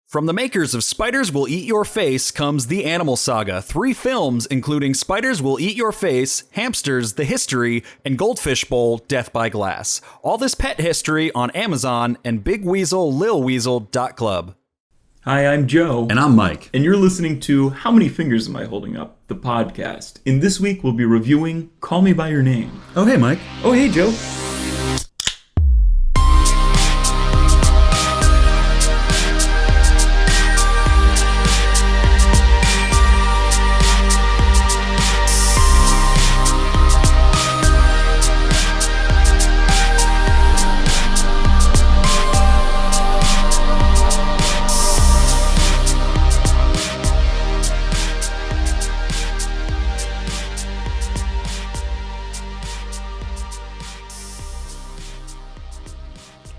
From the makers of Spiders Will Eat Your Face comes The Animal Saga, 3 films including Spiders Will Eat Your Face, Hamsters, The History, and Goldfish Bowl, Death by Glass. All this pet history on Amazon and Big Weasel, LilWeasel.club. Hi, I'm Joe. And I'm Mike. And you're listening to How Many Fingers Am I Holding Up? The podcast. And this week we'll be reviewing Call Me By Your Name. Oh, hey, Mike. Oh, hey, Joe.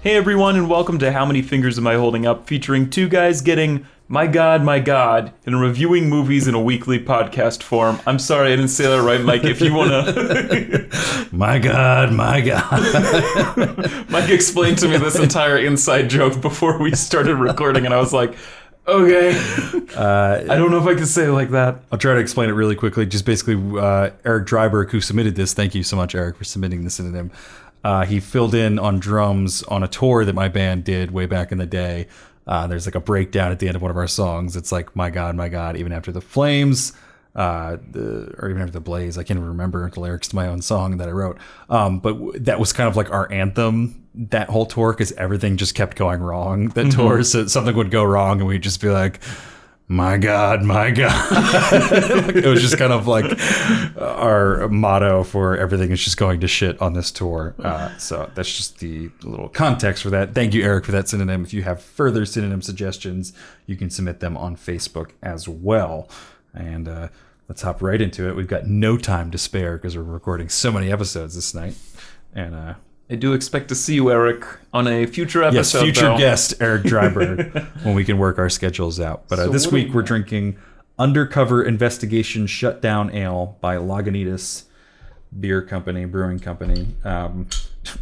Hey everyone, and welcome to How Many Fingers Am I Holding Up, featuring 2 guys getting my God, and reviewing movies in a weekly podcast form. I'm sorry I didn't say that right, Mike, if you want to... My God. Mike explained to me this entire inside joke before we started recording, and I was like, okay. I don't know if I can say it like that. I'll try to explain it really quickly. Just basically, Eric Dryberg, who submitted this, thank you so much, Eric, for submitting this synonym. He filled in on drums on a tour that my band did way back in the day. There's like a breakdown at the end of one of our songs. It's like, my God, even after the flames, or even after the blaze. I can't even remember the lyrics to my own song that I wrote. But that was kind of like our anthem that whole tour, because everything just kept going wrong that tour. So something would go wrong and we'd just be like, my God. It was just kind of like our motto for everything is just going to shit on this tour. So that's just the little context for that. Thank you, Eric, for that synonym. If you have further synonym suggestions, you can submit them on Facebook as well. And let's hop right into it. We've got no time to spare because we're recording so many episodes this night. And I do expect to see you, Eric, on a future episode. Yes, future guest, Eric Dryberg, when we can work our schedules out. But this week we're drinking Undercover Investigation Shutdown Ale by Lagunitas Brewing Company.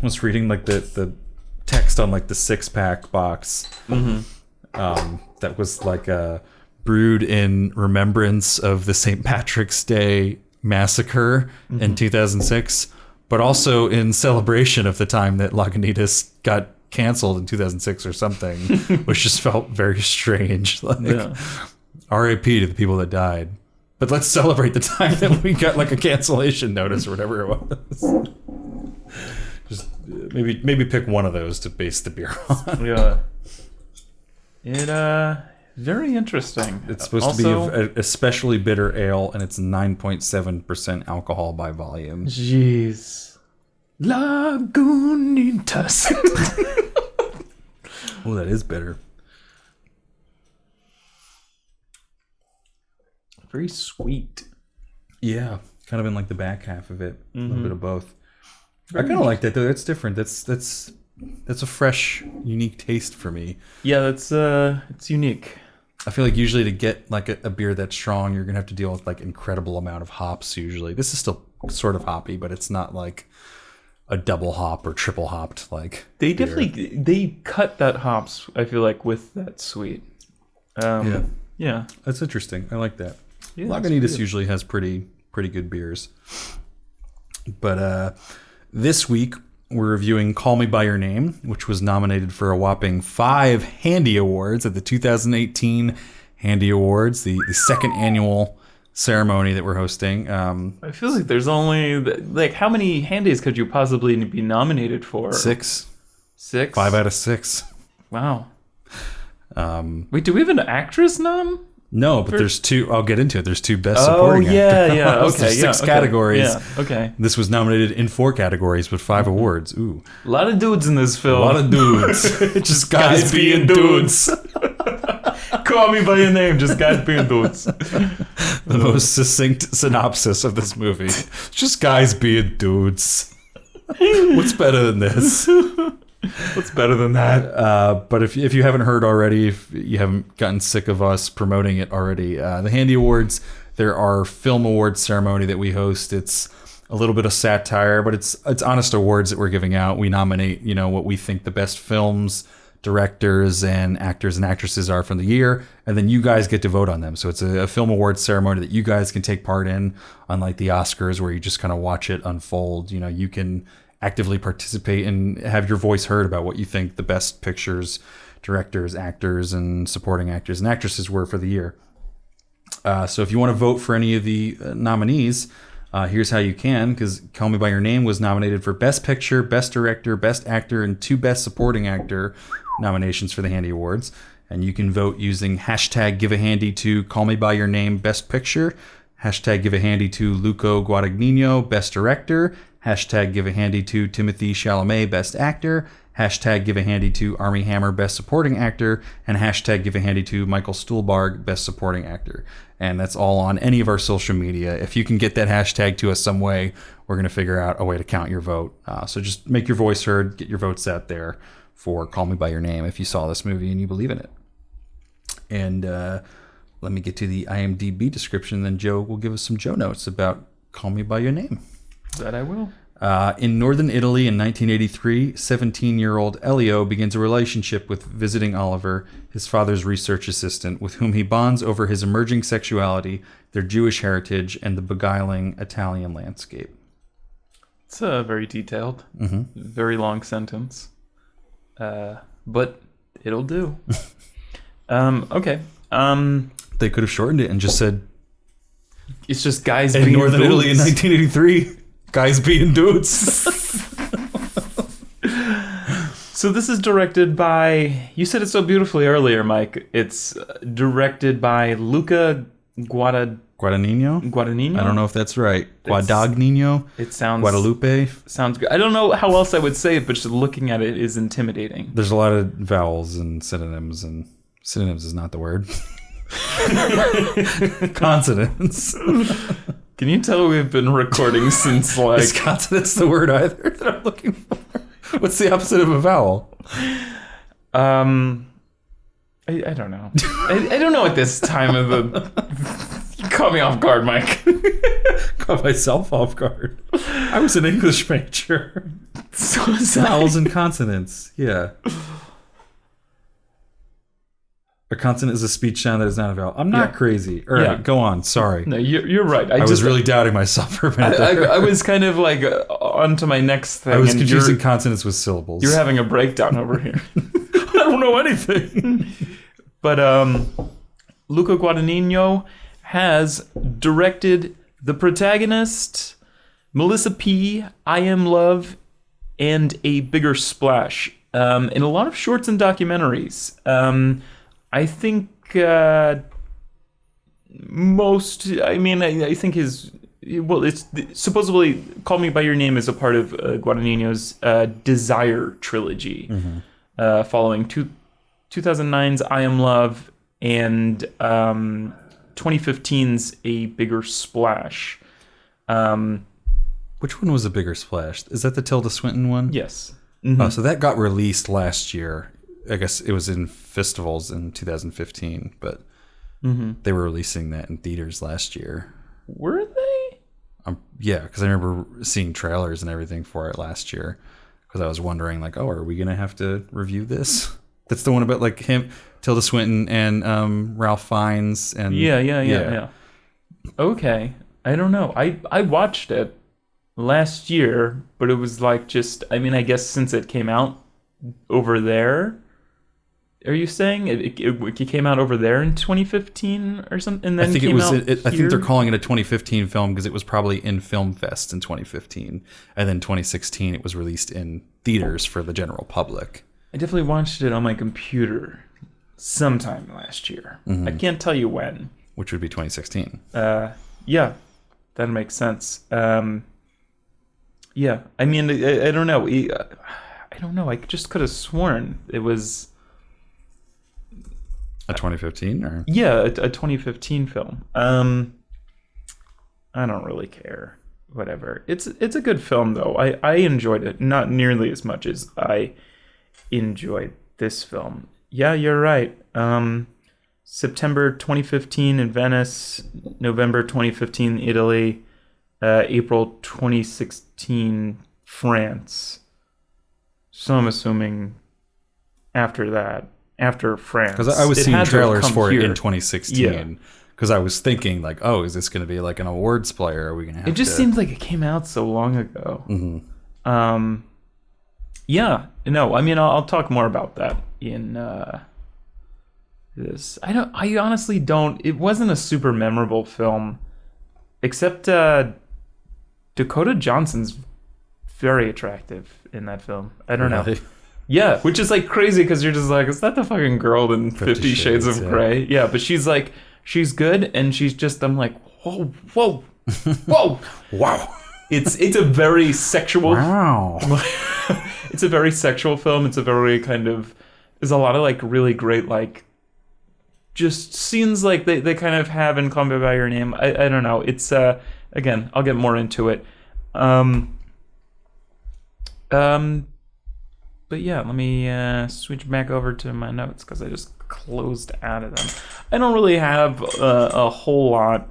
Was reading like the text on like the 6-pack box. That was like brewed in remembrance of the St. Patrick's Day massacre in 2006. But also in celebration of the time that Lagunitas got canceled in 2006 or something, which just felt very strange. R.I.P. to the people that died. But let's celebrate the time that we got like a cancellation notice or whatever it was. Just maybe pick one of those to base the beer on. Yeah. Very interesting. It's supposed to be an especially bitter ale, and it's 9.7% alcohol by volume. Jeez. Lagunitas. Oh, that is bitter. Very sweet. Yeah, kind of in like the back half of it. A little bit of both. I kind of like that though. That's different. That's a fresh, unique taste for me. Yeah, it's unique. I feel like usually to get like a beer that's strong, you're gonna have to deal with like incredible amount of hops. Usually, this is still sort of hoppy, but it's not like a double hop or triple hopped like. They beer. definitely they cut that hops. I feel like with that sweet. Yeah, that's interesting. I like that. Yeah, Lagunitas usually has pretty good beers, but this week we're reviewing Call Me By Your Name, which was nominated for a whopping 5 Handy Awards at the 2018 Handy Awards, the second annual ceremony that we're hosting. I feel like there's only, like, how many Handies could you possibly be nominated for? 6. 6? 5 out of 6. Wow. Wait, do we have an actress nom? No, but there's 2. I'll get into it. There's 2 best supporting actors. Yeah. Okay, there's 6 categories. Yeah, okay. This was nominated in 4 categories with 5 awards. Ooh, a lot of dudes in this film. A lot of dudes. Just guys being dudes. Call me by your name. Just guys being dudes. The most succinct synopsis of this movie. Just guys being dudes. What's better than this? What's better than that? But if you haven't heard already, if you haven't gotten sick of us promoting it already, the Handy Awards, they're our film awards ceremony that we host. It's a little bit of satire, but it's honest awards that we're giving out. We nominate, what we think the best films, directors and actors and actresses are from the year, and then you guys get to vote on them. So it's a film awards ceremony that you guys can take part in, unlike the Oscars where you just kind of watch it unfold. You know, you can actively participate and have your voice heard about what you think the best pictures, directors, actors, and supporting actors and actresses were for the year. So if you want to vote for any of the nominees, here's how you can, because Call Me By Your Name was nominated for Best Picture, Best Director, Best Actor, and 2 Best Supporting Actor nominations for the Handy Awards. And you can vote using hashtag Give a Handy to Call Me By Your Name Best Picture, hashtag Give a Handy to Luca Guadagnino Best Director, hashtag Give a Handy to Timothée Chalamet Best Actor, hashtag Give a Handy to Armie Hammer Best Supporting Actor, and hashtag Give a Handy to Michael Stuhlbarg Best Supporting Actor. And that's all on any of our social media. If you can get that hashtag to us some way, we're going to figure out a way to count your vote. So just make your voice heard, get your votes out there for Call Me By Your Name if you saw this movie and you believe in it. And let me get to the IMDb description, then Joe will give us some Joe notes about Call Me By Your Name. That I will. In northern Italy in 1983, 17-year-old Elio begins a relationship with visiting Oliver, his father's research assistant, with whom he bonds over his emerging sexuality, their Jewish heritage, and the beguiling Italian landscape. It's very detailed, very long sentence, but it'll do. Okay. They could have shortened it and just said, it's just guys in being northern dudes. Italy in 1983. Guys being dudes. So this is directed by, you said it so beautifully earlier, Mike. It's directed by Luca Guadagnino. I don't know if that's right. Guadagnino. It sounds Guadalupe. Sounds good. I don't know how else I would say it, but just looking at it is intimidating. There's a lot of vowels and synonyms is not the word. Consonants. Can you tell we've been recording since like... Is consonants the word either that I'm looking for? What's the opposite of a vowel? I don't know. I don't know at this time of the... You caught me off guard, Mike. Caught myself off guard. I was an English major. So was I. Vowels and consonants. Yeah. A consonant is a speech sound that is not a vowel. I'm not crazy. All right, go on. Sorry. No, you're right. I was really doubting myself for a minute. I was kind of like on to my next thing. I was confusing consonants with syllables. You're having a breakdown over here. I don't know anything. But Luca Guadagnino has directed The Protagonist, Melissa P., I Am Love, and A Bigger Splash. In a lot of shorts and documentaries. I think I think it's supposedly Call Me By Your Name is a part of Guadagnino's Desire trilogy, following 2009's I Am Love and 2015's A Bigger Splash. Which one was A Bigger Splash? Is that the Tilda Swinton one? Yes. Oh, so that got released last year. I guess it was in festivals in 2015, but they were releasing that in theaters last year. Were they? Yeah, because I remember seeing trailers and everything for it last year. Because I was wondering, like, oh, are we gonna have to review this? That's the one about like him, Tilda Swinton, and Ralph Fiennes, and yeah. Okay, I don't know. I watched it last year, but it was like just. I mean, I guess since it came out over there. Are you saying it came out over there in 2015 or something? And then I think came it was. Out I think they're calling it a 2015 film because it was probably in Film Fest in 2015, and then 2016 it was released in theaters for the general public. I definitely watched it on my computer sometime last year. I can't tell you when. Which would be 2016. Yeah, that makes sense. Yeah, I mean, I don't know. I don't know. I just could have sworn it was. A 2015 or a 2015 film. I don't really care. Whatever. It's a good film though. I enjoyed it not nearly as much as I enjoyed this film. Yeah, you're right. September 2015 in Venice, November 2015 Italy, April 2016 France. So I'm assuming after that, after France. Because I was seeing trailers for it in 2016. Yeah. Because I was thinking, like, oh, is this going to be like an awards play? Or are we going to have It just seems like it came out so long ago. Yeah. No, I mean, I'll talk more about that in this. I honestly don't. It wasn't a super memorable film, except Dakota Johnson's very attractive in that film. I don't know. Yeah, which is like crazy because you're just like, is that the fucking girl in 50 Shades of Grey? Yeah, but she's like, she's good, and she's just, I'm like, whoa, whoa, whoa, wow. It's a very sexual. Wow. It's a very sexual film. It's a very kind of. There's a lot of like really great like. Just scenes like they kind of have in Call Me by Your Name. I don't know. It's again, I'll get more into it. But yeah, let me switch back over to my notes because I just closed out of them. I don't really have a whole lot.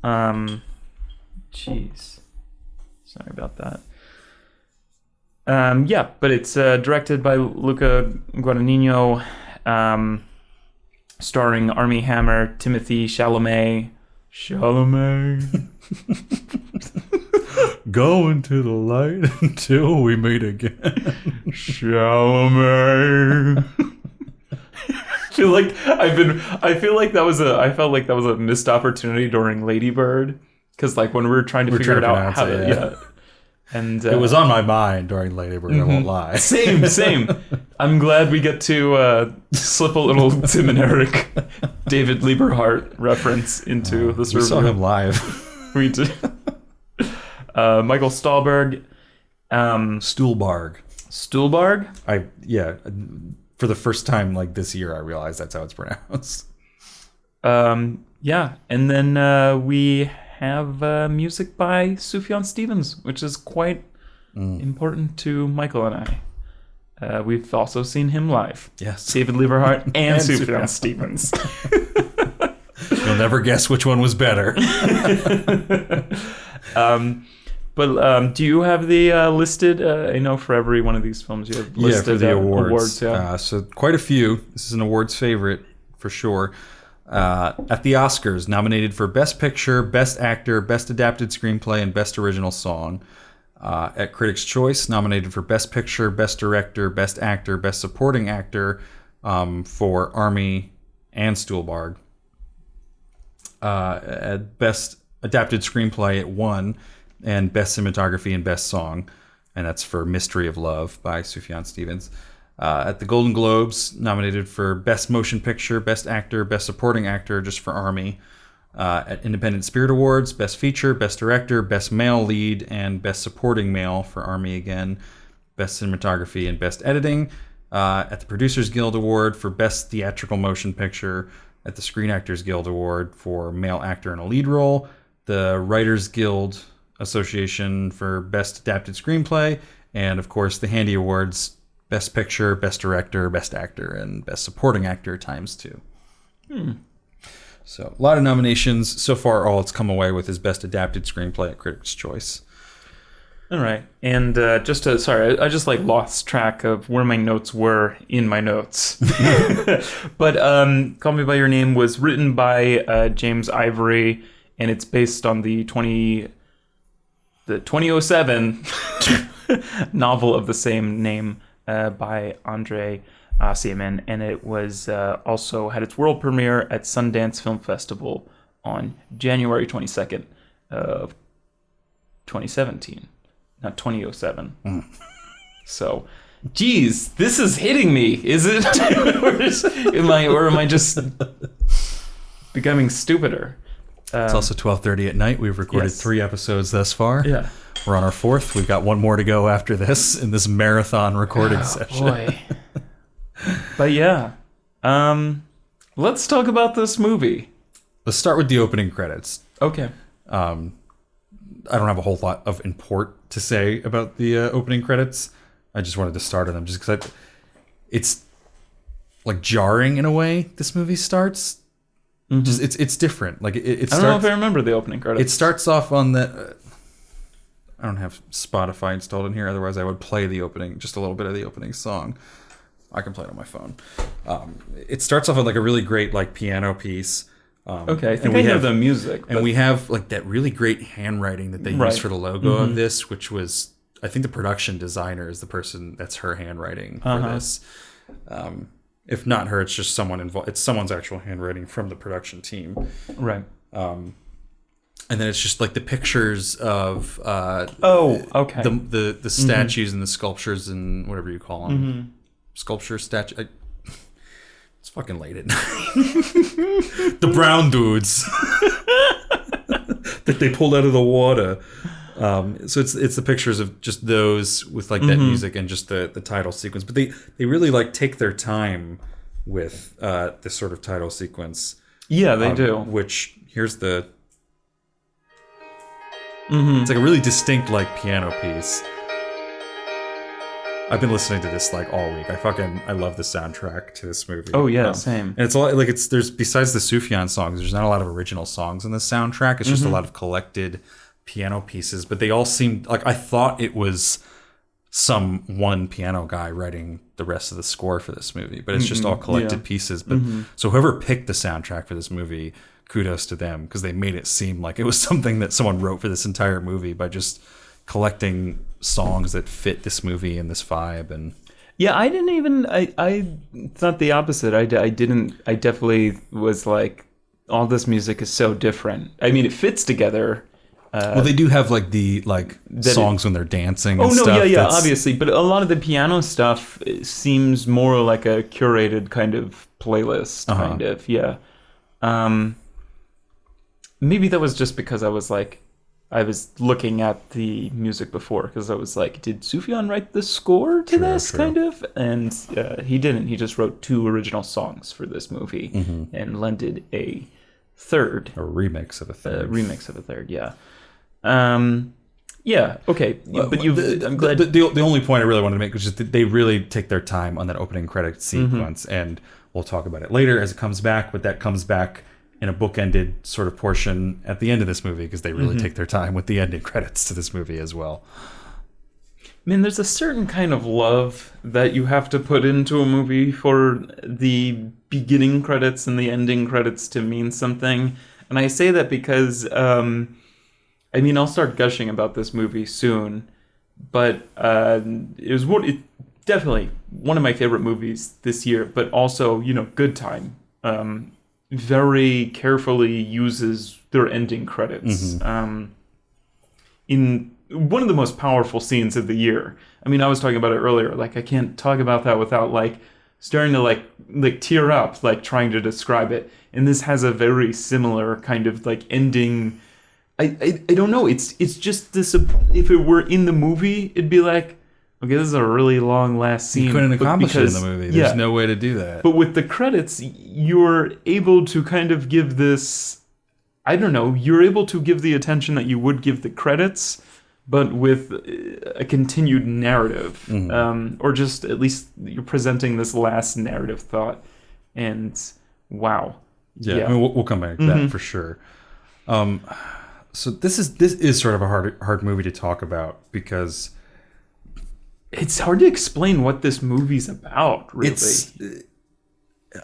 Jeez, sorry about that. Yeah, but it's directed by Luca Guadagnino, starring Armie Hammer, Timothy Chalamet. Going to the light until we meet again. Chalamet. I felt like that was a missed opportunity during Lady Bird, because like when we were trying to figure it out how to yeah. And it was on my mind during Lady Bird, I won't lie. Same. I'm glad we get to slip a little Tim and Eric David Lieberhart reference into this review. We saw him live. We did. Michael Stuhlbarg. Stuhlbarg. For the first time like this year, I realized that's how it's pronounced. Yeah, and then we have music by Sufjan Stevens, which is quite important to Michael and I. We've also seen him live. Yes. David Lieberhart and Sufjan Stevens. You'll never guess which one was better. But do you have the listed? I know for every one of these films you have listed for the awards. Yeah. So quite a few. This is an awards favorite for sure. At the Oscars, nominated for Best Picture, Best Actor, Best Adapted Screenplay, and Best Original Song. At Critics' Choice, nominated for Best Picture, Best Director, Best Actor, Best Supporting Actor for Armie and Stuhlbarg. At Best Adapted Screenplay, it won, and Best Cinematography and Best Song, and that's for Mystery of Love by Sufjan Stevens. At the Golden Globes, nominated for Best Motion Picture, Best Actor, Best Supporting Actor, just for Armie. At Independent Spirit Awards, Best Feature, Best Director, Best Male Lead, and Best Supporting Male for Armie again. Best Cinematography and Best Editing. At the Producers Guild Award for Best Theatrical Motion Picture. At the Screen Actors Guild Award for Male Actor in a Lead Role. The Writers Guild Association for Best Adapted Screenplay. And, of course, the Handy Awards, Best Picture, Best Director, Best Actor, and Best Supporting Actor × 2. So a lot of nominations. So far, all it's come away with is Best Adapted Screenplay at Critics' Choice. All right. And I just lost track of where my notes were in my notes. But Call Me By Your Name was written by James Ivory, and it's based on the 2007 novel of the same name by Andre Aciman, and it was also had its world premiere at Sundance Film Festival on January 22nd of 2017, not 2007. So, geez, this is hitting me, is it? or am I just becoming stupider? It's also 12:30 at night. We've recorded 3 episodes thus far. Yeah. We're on our 4th. We've got one more to go after this in this marathon recording session. Boy. But yeah, let's talk about this movie. Let's start with the opening credits. Okay. I don't have a whole lot of import to say about the opening credits. I just wanted to start on them just because it's like jarring in a way. This movie starts. Just it's different. Like it starts, I don't know if I remember the opening credits. It starts off on the. I don't have Spotify installed in here. Otherwise, I would play the opening, just a little bit of the opening song. I can play it on my phone. It starts off with like a really great like piano piece. Okay, I think I know the music. And we have like that really great handwriting that they used for the logo of this, which was, I think the production designer is the person that's her handwriting for this. If not her, it's just someone involved. It's someone's actual handwriting from the production team. Right. And then it's just like the pictures of okay. The statues and the sculptures and whatever you call them. Sculpture, statue. It's fucking late at night. The brown dudes that they pulled out of the water. So it's the pictures of just those with like that music and just the title sequence. But they really like take their time with this sort of title sequence. Yeah, they do. Which here's the. It's like a really distinct like piano piece. I've been listening to this like all week. I love the soundtrack to this movie. Oh yeah, same. And it's a lot like there's besides the Sufjan songs, there's not a lot of original songs in the soundtrack. It's just a lot of collected piano pieces, but they all seemed like I thought it was some one piano guy writing the rest of the score for this movie, but it's just all collected pieces. But so whoever picked the soundtrack for this movie, kudos to them because they made it seem like it was something that someone wrote for this entire movie by just collecting songs that fit this movie and this vibe. And yeah, I didn't even I thought the opposite. I definitely was like, all this music is so different. I mean, it fits together. Well, they do have like the songs when they're dancing and stuff. Obviously, but a lot of the piano stuff seems more like a curated kind of playlist, kind of. Maybe that was just because I was looking at the music before, because I was like, did Sufjan write the score to this, kind of? And he didn't. He just wrote 2 original songs for this movie and lended a third. A remix of a third. Yeah. Okay. But I'm glad. The only point I really wanted to make was just that they really take their time on that opening credit sequence, and we'll talk about it later as it comes back, but that comes back in a bookended sort of portion at the end of this movie because they really take their time with the ending credits to this movie as well. I mean, there's a certain kind of love that you have to put into a movie for the beginning credits and the ending credits to mean something. And I say that because, I'll start gushing about this movie soon, but it's definitely one of my favorite movies this year, but also, Good Time. Very carefully uses their ending credits in one of the most powerful scenes of the year. I mean, I was talking about it earlier. Like, I can't talk about that without starting to tear up, trying to describe it. And this has a very similar kind of ending. I don't know. It's just this. If it were in the movie, it'd be like, okay, this is a really long last scene. You couldn't accomplish it in the movie. There's no way to do that. But with the credits, you're able to kind of give this, I don't know, you're able to give the attention that you would give the credits, but with a continued narrative. Or just at least you're presenting this last narrative thought. And wow. Yeah. I mean, we'll come back to that for sure. So this is sort of a hard movie to talk about because it's hard to explain what this movie's about, really.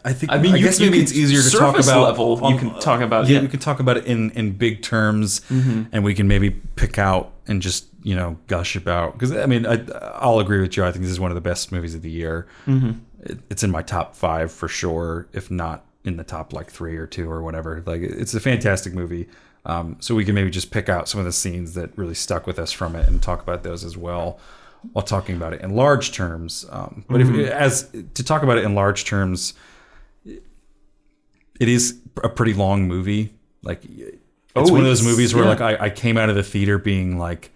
I guess maybe it's easier to talk about. Level, you can talk about. Yeah, we can talk about it in big terms, and we can maybe pick out and just gush about. Because I'll agree with you. I think this is one of the best movies of the year. It's in my top 5 for sure, if not in the top 3 or 2 or whatever. It's a fantastic movie. So we can maybe just pick out some of the scenes that really stuck with us from it and talk about those as well, while talking about it in large terms. But to talk about it in large terms, it is a pretty long movie. It's one of those movies where I came out of the theater being like,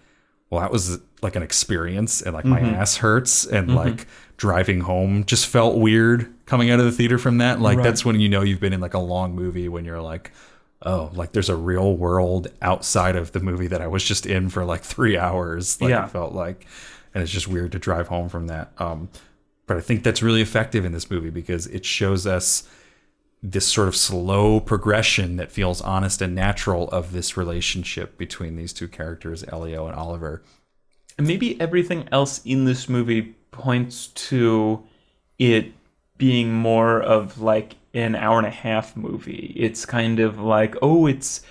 well, that was an experience, and my ass hurts, and driving home just felt weird coming out of the theater from that. That's when you've been in a long movie, when you're like, oh, there's a real world outside of the movie that I was just in for 3 hours. It felt like. And it's just weird to drive home from that. But I think that's really effective in this movie because it shows us this sort of slow progression that feels honest and natural of this relationship between these two characters, Elio and Oliver. And maybe everything else in this movie points to it being more of like an hour and a half movie. It's kind of like, oh, it's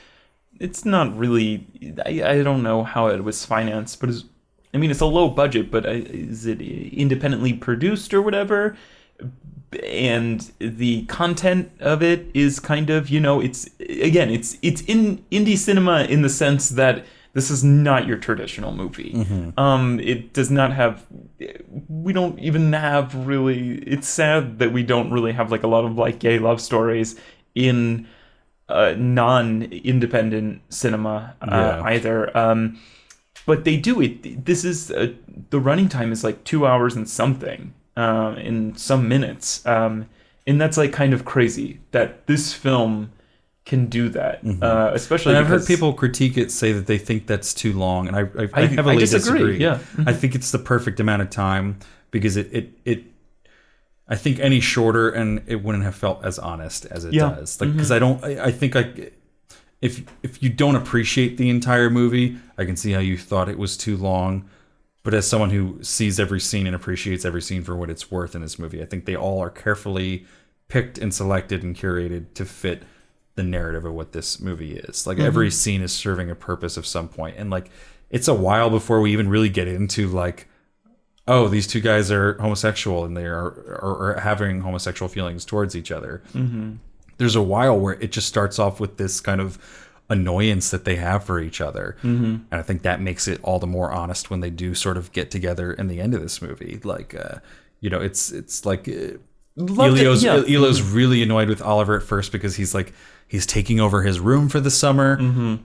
not really, I don't know how it was financed, but it's a low budget, but is it independently produced or whatever? And the content of it is kind of, it's in indie cinema in the sense that this is not your traditional movie. It does not have, we don't even have really, it's sad that we don't really have like a lot of like gay love stories in non-independent cinema either. But they do it. This is, the running time is like 2 hours and something. In some minutes, and that's like kind of crazy that this film can do that, especially. And I've heard people critique it, say that they think that's too long, and I heavily disagree. Yeah, I think it's the perfect amount of time because it I think any shorter and it wouldn't have felt as honest as it does. Like because I think if you don't appreciate the entire movie, I can see how you thought it was too long. But as someone who sees every scene and appreciates every scene for what it's worth in this movie, I think they all are carefully picked and selected and curated to fit the narrative of what this movie is. Like every scene is serving a purpose of some point. And like it's a while before we even really get into like, oh, these two guys are homosexual and they are having homosexual feelings towards each other. There's a while where it just starts off with this kind of annoyance that they have for each other, and I think that makes it all the more honest when they do sort of get together in the end of this movie. Like it's like Elio's really annoyed with Oliver at first because he's taking over his room for the summer.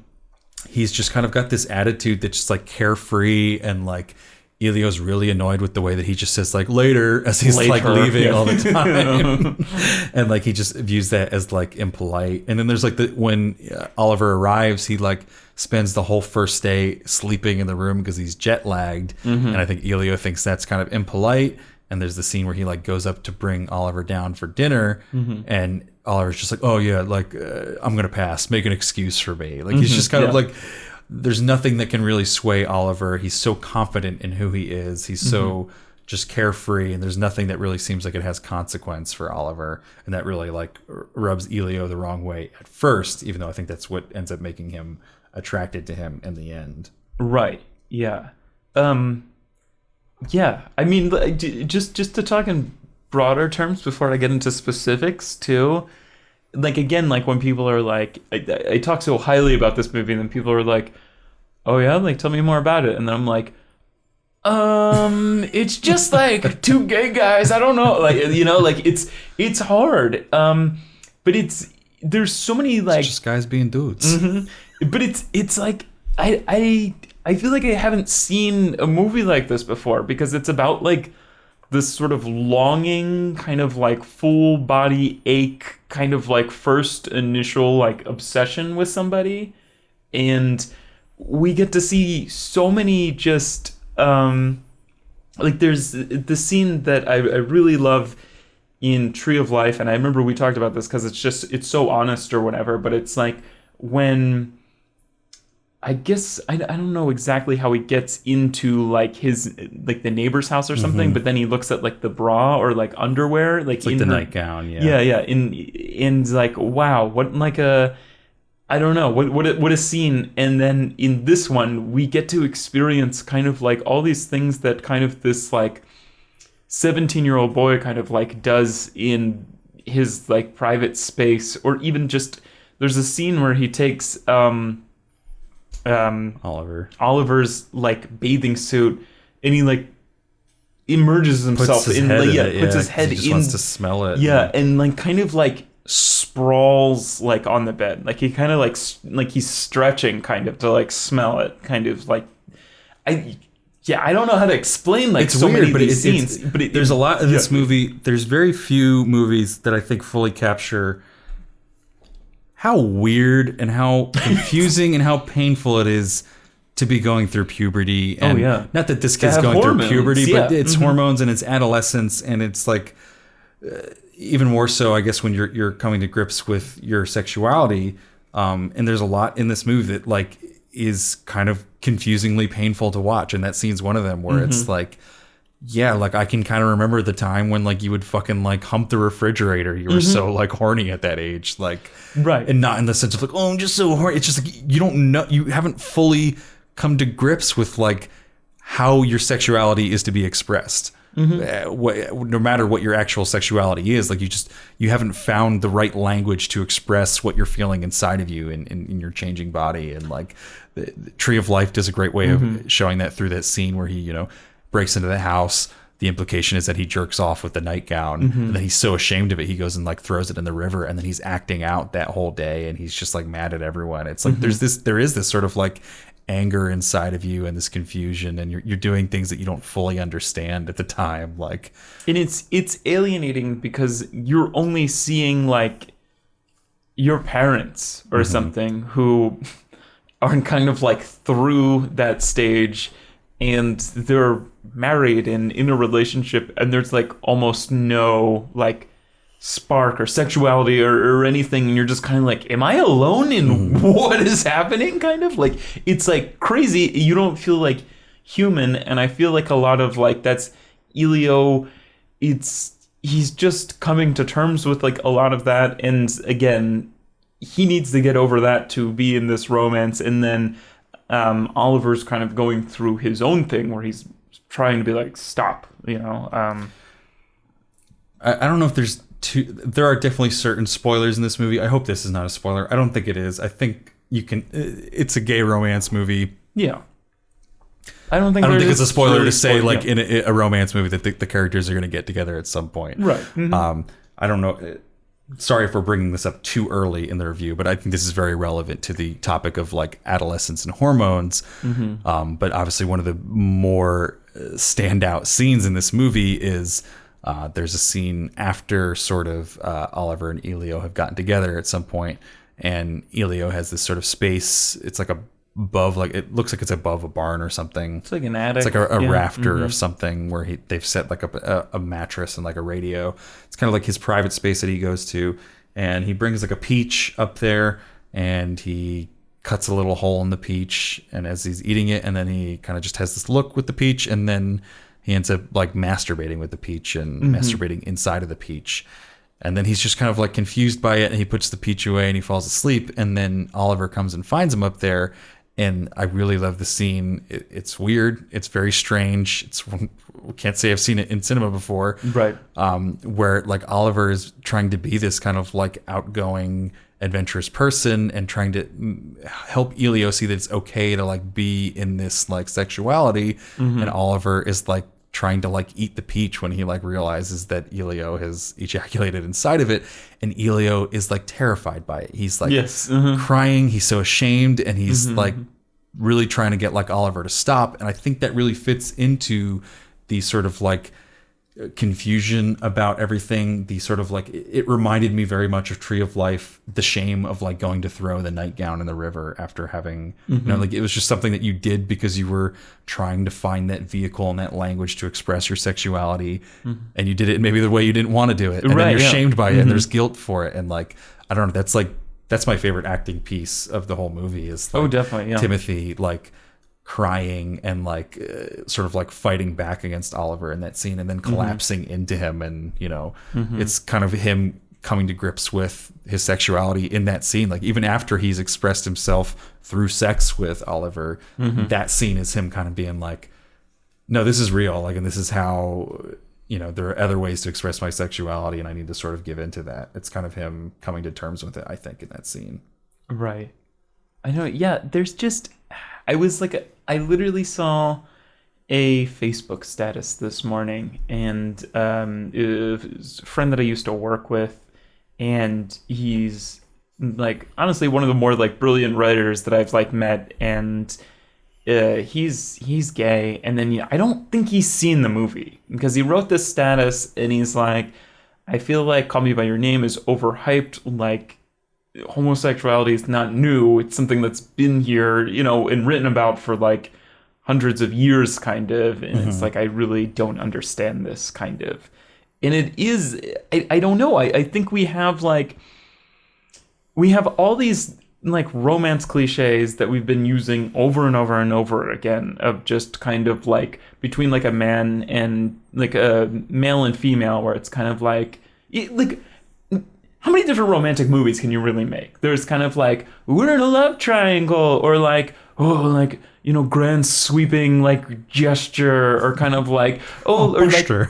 He's just kind of got this attitude that's just like carefree, and like Elio's really annoyed with the way that he just says like later as he's like leaving all the time. And like he just views that as like impolite. And then there's like when Oliver arrives, he like spends the whole first day sleeping in the room because he's jet lagged. And I think Elio thinks that's kind of impolite. And there's the scene where he like goes up to bring Oliver down for dinner, and Oliver's just like, oh yeah, like I'm gonna pass, make an excuse for me. Like he's just kind of like, there's nothing that can really sway Oliver. He's so confident in who he is. He's so just carefree, and there's nothing that really seems like it has consequence for Oliver, and that really like rubs Elio the wrong way at first, even though I think that's what ends up making him attracted to him in the end. Right. Yeah. Yeah. I mean, just to talk in broader terms before I get into specifics too. Like again, like when people are like, I talk so highly about this movie, and then people are like, "Oh yeah, like tell me more about it," and then I'm like, it's just like two gay guys. I don't know, like like it's hard. But there's so many like it's just guys being dudes. But it's like I feel like I haven't seen a movie like this before because it's about like this sort of longing, kind of like full body ache, kind of like first initial like obsession with somebody. And we get to see so many just, like there's the scene that I really love in Tree of Life. And I remember we talked about this because it's so honest or whatever, but it's like when, I guess I don't know exactly how he gets into like his like the neighbor's house or something, but then he looks at like the bra or like underwear, like it's like in the her, nightgown, yeah, in like wow, what like a I don't know what a scene. And then in this one, we get to experience kind of like all these things that kind of this like 17-year-old boy kind of like does in his like private space, or even just there's a scene where he takes Oliver's like bathing suit, and he like immerses himself puts his head in. He just wants to smell it. Yeah, and like kind of like sprawls like on the bed, like he kind of like he's stretching kind of to like smell it, kind of like I don't know how to explain like it's so weird, many of but these scenes. But there's a lot in this movie. There's very few movies that I think fully capture how weird and how confusing and how painful it is to be going through puberty. And not that this kid's going hormones, through puberty, but it's hormones and it's adolescence, and it's like even more so, I guess, when you're coming to grips with your sexuality. And there's a lot in this movie that like is kind of confusingly painful to watch, and that scene's one of them where it's like yeah, like I can kind of remember the time when like you would fucking like hump the refrigerator. You were so like horny at that age, like, Right. and not in the sense of like, oh, I'm just so horny. It's just like you don't know, you haven't fully come to grips with like how your sexuality is to be expressed. No matter what your actual sexuality is, like you haven't found the right language to express what you're feeling inside of you in your changing body. And like the Tree of Life does a great way of showing that through that scene where he, you know, breaks into the house. The implication is that he jerks off with the nightgown, and then he's so ashamed of it, he goes and like throws it in the river, and then he's acting out that whole day, and he's just like mad at everyone. It's like there is this sort of like anger inside of you and this confusion, and you're doing things that you don't fully understand at the time. Like, and it's alienating because you're only seeing like your parents or something who are kind of like through that stage, and they're married and in a relationship, and there's like almost no like spark or sexuality or anything, and you're just kind of like, am I alone in what is happening? Kind of like, it's like crazy. You don't feel like human, and I feel like a lot of like that's Elio. He's just coming to terms with like a lot of that, and again, he needs to get over that to be in this romance. And then Oliver's kind of going through his own thing where he's trying to be like, stop, you know. I don't know if there are definitely certain spoilers in this movie. I hope this is not a spoiler. I don't think it is. I think it's a gay romance movie. Yeah. I don't think it's a spoiler really to say like in a romance movie that the characters are going to get together at some point. Right. I don't know. Sorry for bringing this up too early in the review, but I think this is very relevant to the topic of like adolescence and hormones. But obviously one of the more standout scenes in this movie is there's a scene after sort of Oliver and Elio have gotten together at some point, and Elio has this sort of space. It's like above, like it looks like it's above a barn or something. It's like an attic. It's like a rafter of something where they've set like a mattress and like a radio. It's kind of like his private space that he goes to, and he brings like a peach up there, and he cuts a little hole in the peach, and as he's eating it, and then he kind of just has this look with the peach, and then he ends up like masturbating with the peach and masturbating inside of the peach. And then he's just kind of like confused by it, and he puts the peach away and he falls asleep. And then Oliver comes and finds him up there. And I really love the scene. It's weird. It's very strange. Can't say I've seen it in cinema before. Right. Where like Oliver is trying to be this kind of like outgoing, adventurous person and trying to help Elio see that it's okay to like be in this like sexuality. And Oliver is like trying to like eat the peach when he like realizes that Elio has ejaculated inside of it, and Elio is like terrified by it. He's like crying, he's so ashamed, and he's like really trying to get like Oliver to stop. And I think that really fits into the sort of like confusion about everything. The sort of like, it reminded me very much of Tree of Life, the shame of like going to throw the nightgown in the river after having, you know, like it was just something that you did because you were trying to find that vehicle and that language to express your sexuality, and you did it maybe the way you didn't want to do it, and then you're shamed by it, and there's guilt for it, and like, I don't know, that's my favorite acting piece of the whole movie is like, definitely, Timothy like crying and like sort of like fighting back against Oliver in that scene, and then collapsing into him, and you know, it's kind of him coming to grips with his sexuality in that scene. Like even after he's expressed himself through sex with Oliver, that scene is him kind of being like, no, this is real, like, and this is how, you know, there are other ways to express my sexuality, and I need to sort of give into that. It's kind of him coming to terms with it, I think, in that scene. Right. I know. Yeah. There's just, I literally saw a Facebook status this morning, and a friend that I used to work with, and he's like honestly one of the more like brilliant writers that I've like met, and he's gay, and then I don't think he's seen the movie because he wrote this status, and he's like, I feel like Call Me by Your Name is overhyped, like homosexuality is not new, it's something that's been here, you know, and written about for like hundreds of years, kind of, and it's like, I really don't understand this, kind of. And it is, I don't know, I think we have all these like romance cliches that we've been using over and over and over again, of just kind of like between like a man and like a male and female, where it's kind of like how many different romantic movies can you really make? There's kind of like, we're in a love triangle, or like, oh, like, you know, grand sweeping like gesture, or kind of like, or like, a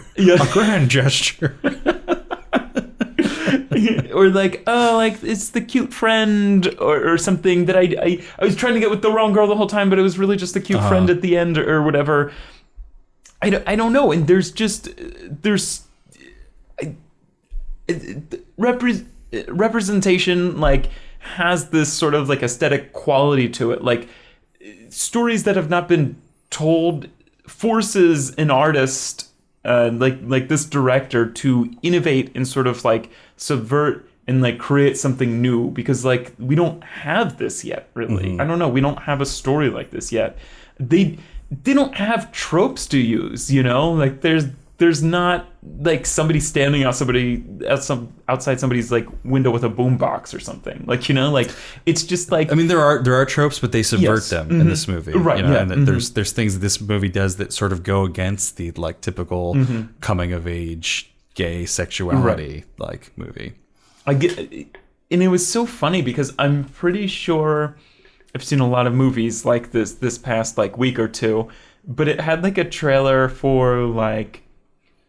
grand gesture. or like, oh, like it's the cute friend, or something that I was trying to get with the wrong girl the whole time, but it was really just the cute friend at the end, or whatever. I don't know. And representation like has this sort of like aesthetic quality to it. Like stories that have not been told forces an artist like this director to innovate and sort of like subvert and like create something new, because like we don't have this yet, really. I don't know, we don't have a story like this yet. They don't have tropes to use, you know? Like there's not like somebody standing outside somebody's like window with a boombox or something. Like, you know, like it's just like, I mean, there are tropes, but they subvert them in this movie, right? You know? Yeah. And there's things that this movie does that sort of go against the like typical coming of age gay sexuality like movie. I get, and it was so funny because I'm pretty sure I've seen a lot of movies like this past like week or two, but it had like a trailer for like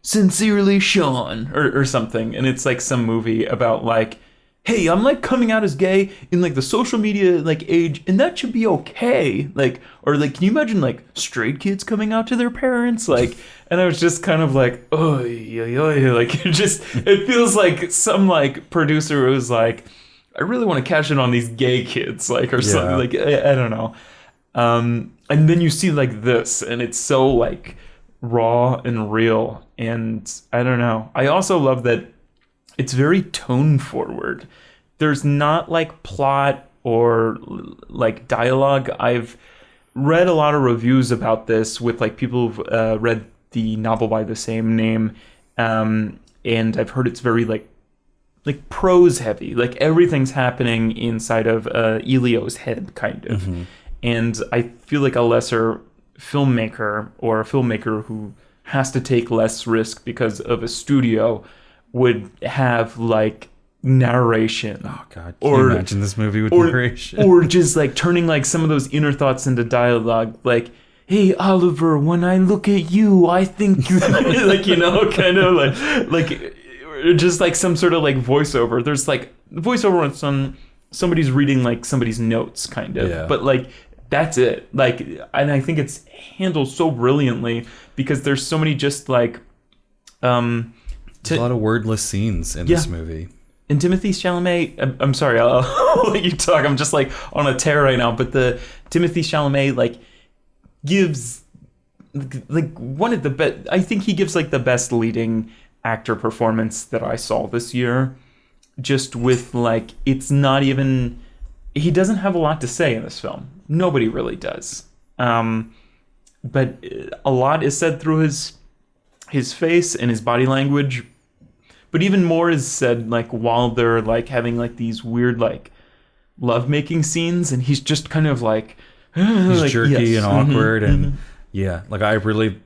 Sincerely Sean or something, and it's like some movie about like, hey, I'm like coming out as gay in like the social media like age, and that should be okay. Like, or like, can you imagine like straight kids coming out to their parents? Like, and I was just kind of like, oh, like it feels like some like producer was like, I really want to cash in on these gay kids, like, or something. Like, I don't know. And then you see like this, and it's so like raw and real, and I don't know. I also love that it's very tone forward. There's not like plot or like dialogue. I've read a lot of reviews about this with like people who've read the novel by the same name, and I've heard it's very like prose heavy. Like everything's happening inside of Elio's head, kind of. And I feel like a lesser filmmaker, or a filmmaker who has to take less risk because of a studio, would have like narration. Oh God! Can you imagine this movie with narration? Or just like turning like some of those inner thoughts into dialogue, like, "Hey Oliver, when I look at you, I think you," like, you know, kind of like just like some sort of like voiceover. There's like voiceover when somebody's reading like somebody's notes, kind of, but like that's it. Like, and I think it's handled so brilliantly because there's so many just like there's a lot of wordless scenes in this movie. And Timothy Chalamet, I'm sorry, I'll let you talk. I'm just like on a tear right now. But the Timothy Chalamet like gives like one of the best. I think he gives like the best leading actor performance that I saw this year. Just with like, it's not even. He doesn't have a lot to say in this film. Nobody really does. But a lot is said through his face and his body language. But even more is said like while they're like having like these weird like lovemaking scenes, and he's just kind of like he's like, jerky and awkward, and like I really,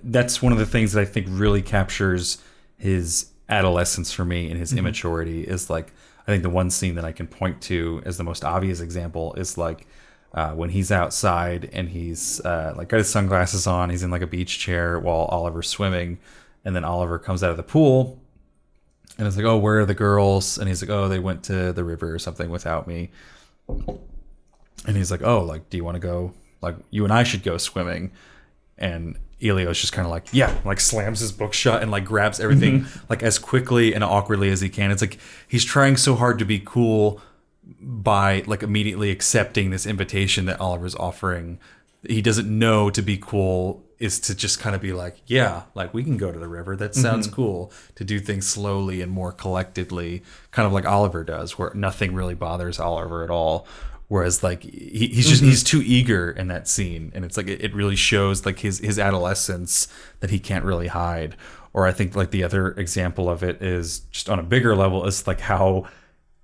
that's one of the things that I think really captures his adolescence for me and his immaturity is like, I think the one scene that I can point to as the most obvious example is like when he's outside and he's like got his sunglasses on, he's in like a beach chair while Oliver's swimming, and then Oliver comes out of the pool and it's like, oh, where are the girls? And he's like, oh, they went to the river or something without me. And he's like, oh, like, do you want to go? Like, you and I should go swimming. And Elio's just kind of like, yeah, like slams his book shut and like grabs everything like as quickly and awkwardly as he can. It's like he's trying so hard to be cool by like immediately accepting this invitation that Oliver's offering. He doesn't know to be cool is to just kind of be like, yeah, like we can go to the river. That sounds cool. To do things slowly and more collectedly, kind of like Oliver does, where nothing really bothers Oliver at all. Whereas like he's just he's too eager in that scene, and it's like it really shows like his adolescence that he can't really hide. Or I think like the other example of it is just on a bigger level is like how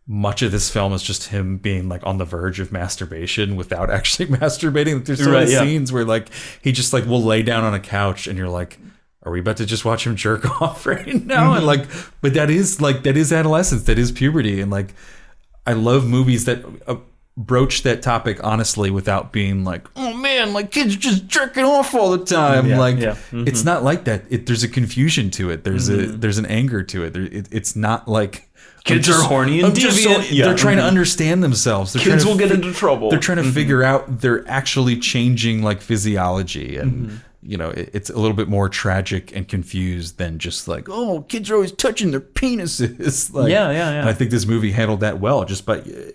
much of this film is just him being like on the verge of masturbation without actually masturbating. There's so many scenes where like he just like will lay down on a couch and you're like, are we about to just watch him jerk off right now? And like, but that is adolescence, that is puberty. And like, I love movies that broach that topic honestly without being like, oh man, like kids just jerking off all the time. It's not like that. There's a confusion to it. There's an anger to it. It's not like kids are horny and deviant. They're trying to understand themselves. Kids will get into trouble. They're trying to figure out they're actually changing like physiology, and you know, it's a little bit more tragic and confused than just like, oh, kids are always touching their penises. Like, And I think this movie handled that well, just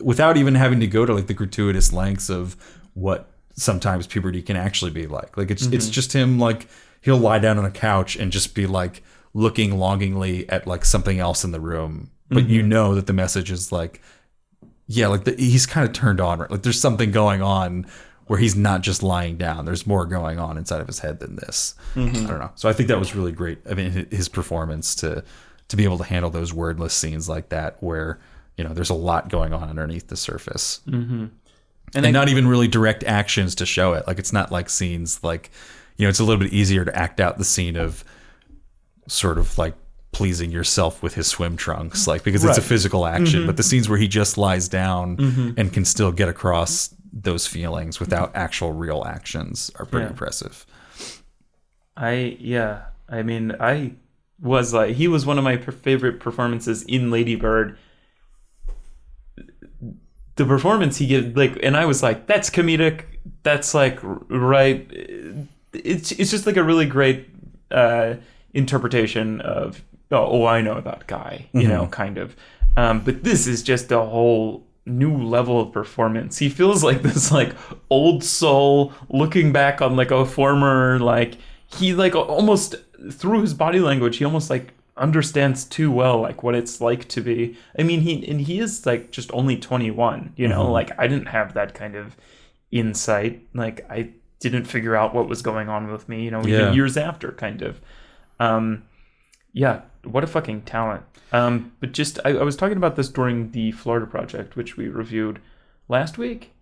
without even having to go to like the gratuitous lengths of what sometimes puberty can actually be like. Like it's just him, like he'll lie down on a couch and just be like looking longingly at like something else in the room. But you know that the message is like, he's kind of turned on, right? Like there's something going on where he's not just lying down. There's more going on inside of his head than this. I don't know. So I think that was really great. I mean, his performance to be able to handle those wordless scenes like that, where, you know, there's a lot going on underneath the surface. And not even really direct actions to show it. Like it's not like scenes like, you know, it's a little bit easier to act out the scene of sort of like pleasing yourself with his swim trunks, like, because it's a physical action, but the scenes where he just lies down and can still get across those feelings without actual real actions are pretty impressive. I mean, I was like, he was one of my favorite performances in Lady Bird. The performance he gave, like, and I was like, that's comedic, that's like right, it's just like a really great interpretation of, oh, I know that guy, you know, kind of. But this is just a whole new level of performance. He feels like this like old soul looking back on like a former, like he like almost through his body language, he almost like understands too well like what it's like to be. I mean, he is like just only 21, you know, like I didn't have that kind of insight. Like I didn't figure out what was going on with me, you know, even years after, kind of. What a fucking talent. But just, I was talking about this during the Florida Project, which we reviewed last week.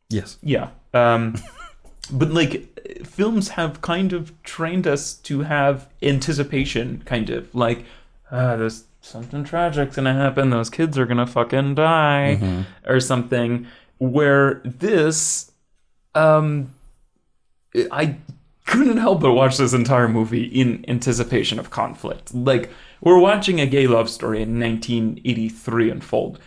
Yes. Yeah. But like, films have kind of trained us to have anticipation, kind of like, there's something tragic's gonna happen. Those kids are gonna fucking die or something. Where this, I couldn't help but watch this entire movie in anticipation of conflict. Like, we're watching a gay love story in 1983 unfold.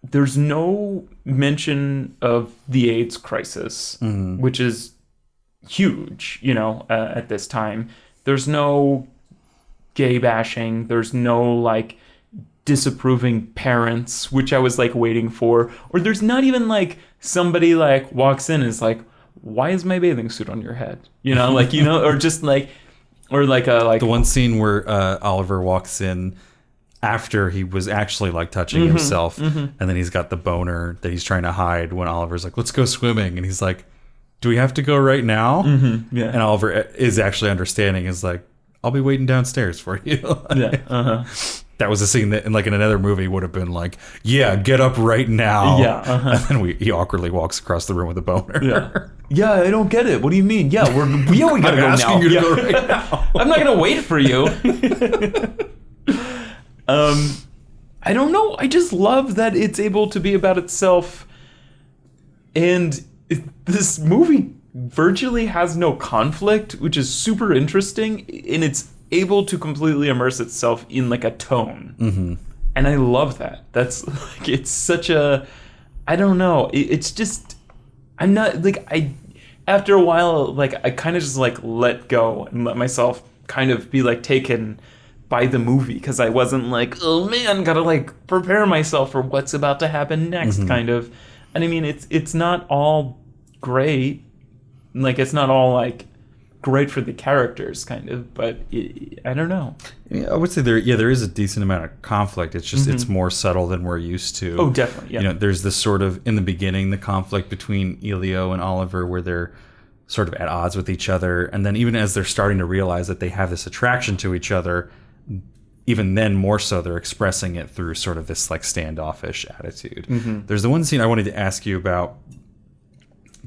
There's no mention of the AIDS crisis, which is huge, you know, at this time. There's no gay bashing. There's no, like, disapproving parents, which I was, like, waiting for. Or there's not even, like, somebody, like, walks in and is like, why is my bathing suit on your head? You know, like, you know, or just like, or like the one scene where Oliver walks in after he was actually like touching himself, and then he's got the boner that he's trying to hide when Oliver's like, let's go swimming, and he's like, do we have to go right now? And Oliver is actually understanding, is like, I'll be waiting downstairs for you. That was a scene that, in another movie, would have been like, "Yeah, get up right now." And then he awkwardly walks across the room with a boner. Yeah, I don't get it. What do you mean? Yeah, we gotta go now. You to go right now. I'm not gonna wait for you. I don't know. I just love that it's able to be about itself, and this movie virtually has no conflict, which is super interesting, and it's able to completely immerse itself in like a tone. And I love that. That's like, it's such a, I don't know, it's just, I'm not like, after a while, like I kind of just like let go and let myself kind of be like taken by the movie, because I wasn't like, oh man, gotta like prepare myself for what's about to happen next, kind of. And I mean, it's not all great, like it's not all like great for the characters, kind of, but I don't know. I would say there is a decent amount of conflict. It's just it's more subtle than we're used to. Oh, definitely. Yeah. You know, there's this sort of, in the beginning, the conflict between Elio and Oliver, where they're sort of at odds with each other, and then even as they're starting to realize that they have this attraction to each other, even then more so they're expressing it through sort of this like standoffish attitude. Mm-hmm. There's the one scene I wanted to ask you about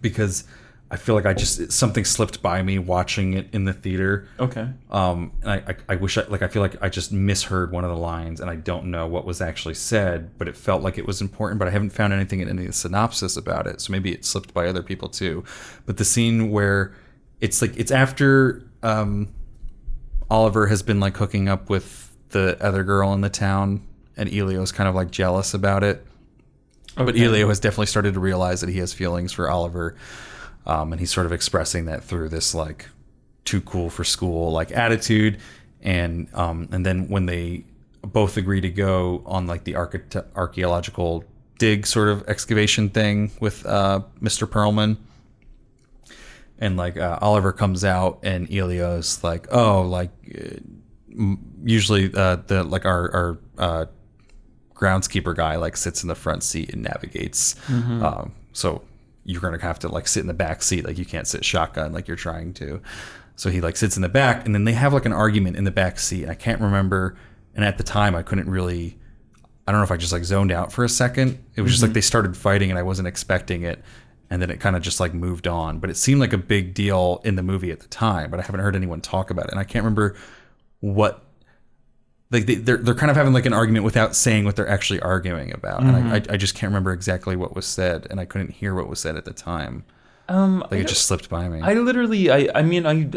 because I feel like something slipped by me watching it in the theater. Okay. And I wish I feel like I just misheard one of the lines and I don't know what was actually said, but it felt like it was important, but I haven't found anything in any of the synopsis about it. So maybe it slipped by other people too. But the scene where it's after Oliver has been like hooking up with the other girl in the town and Elio's kind of like jealous about it. Okay. But Elio has definitely started to realize that he has feelings for Oliver. And he's sort of expressing that through this like too cool for school like attitude, and then when they both agree to go on like the archaeological dig sort of excavation thing with Mr. Perlman, and like Oliver comes out and Elio's like, oh, like usually the like our groundskeeper guy like sits in the front seat and navigates, so you're going to have to like sit in the back seat. Like you can't sit shotgun like you're trying to. So he like sits in the back, and then they have like an argument in the back seat. And I can't remember. And at the time I couldn't really, I don't know if I just like zoned out for a second. It was just like they started fighting and I wasn't expecting it. And then it kind of just like moved on, but it seemed like a big deal in the movie at the time, but I haven't heard anyone talk about it. And I can't remember what, like they're kind of having like an argument without saying what they're actually arguing about, and I just can't remember exactly what was said, and I couldn't hear what was said at the time. Like it just slipped by me. I mean,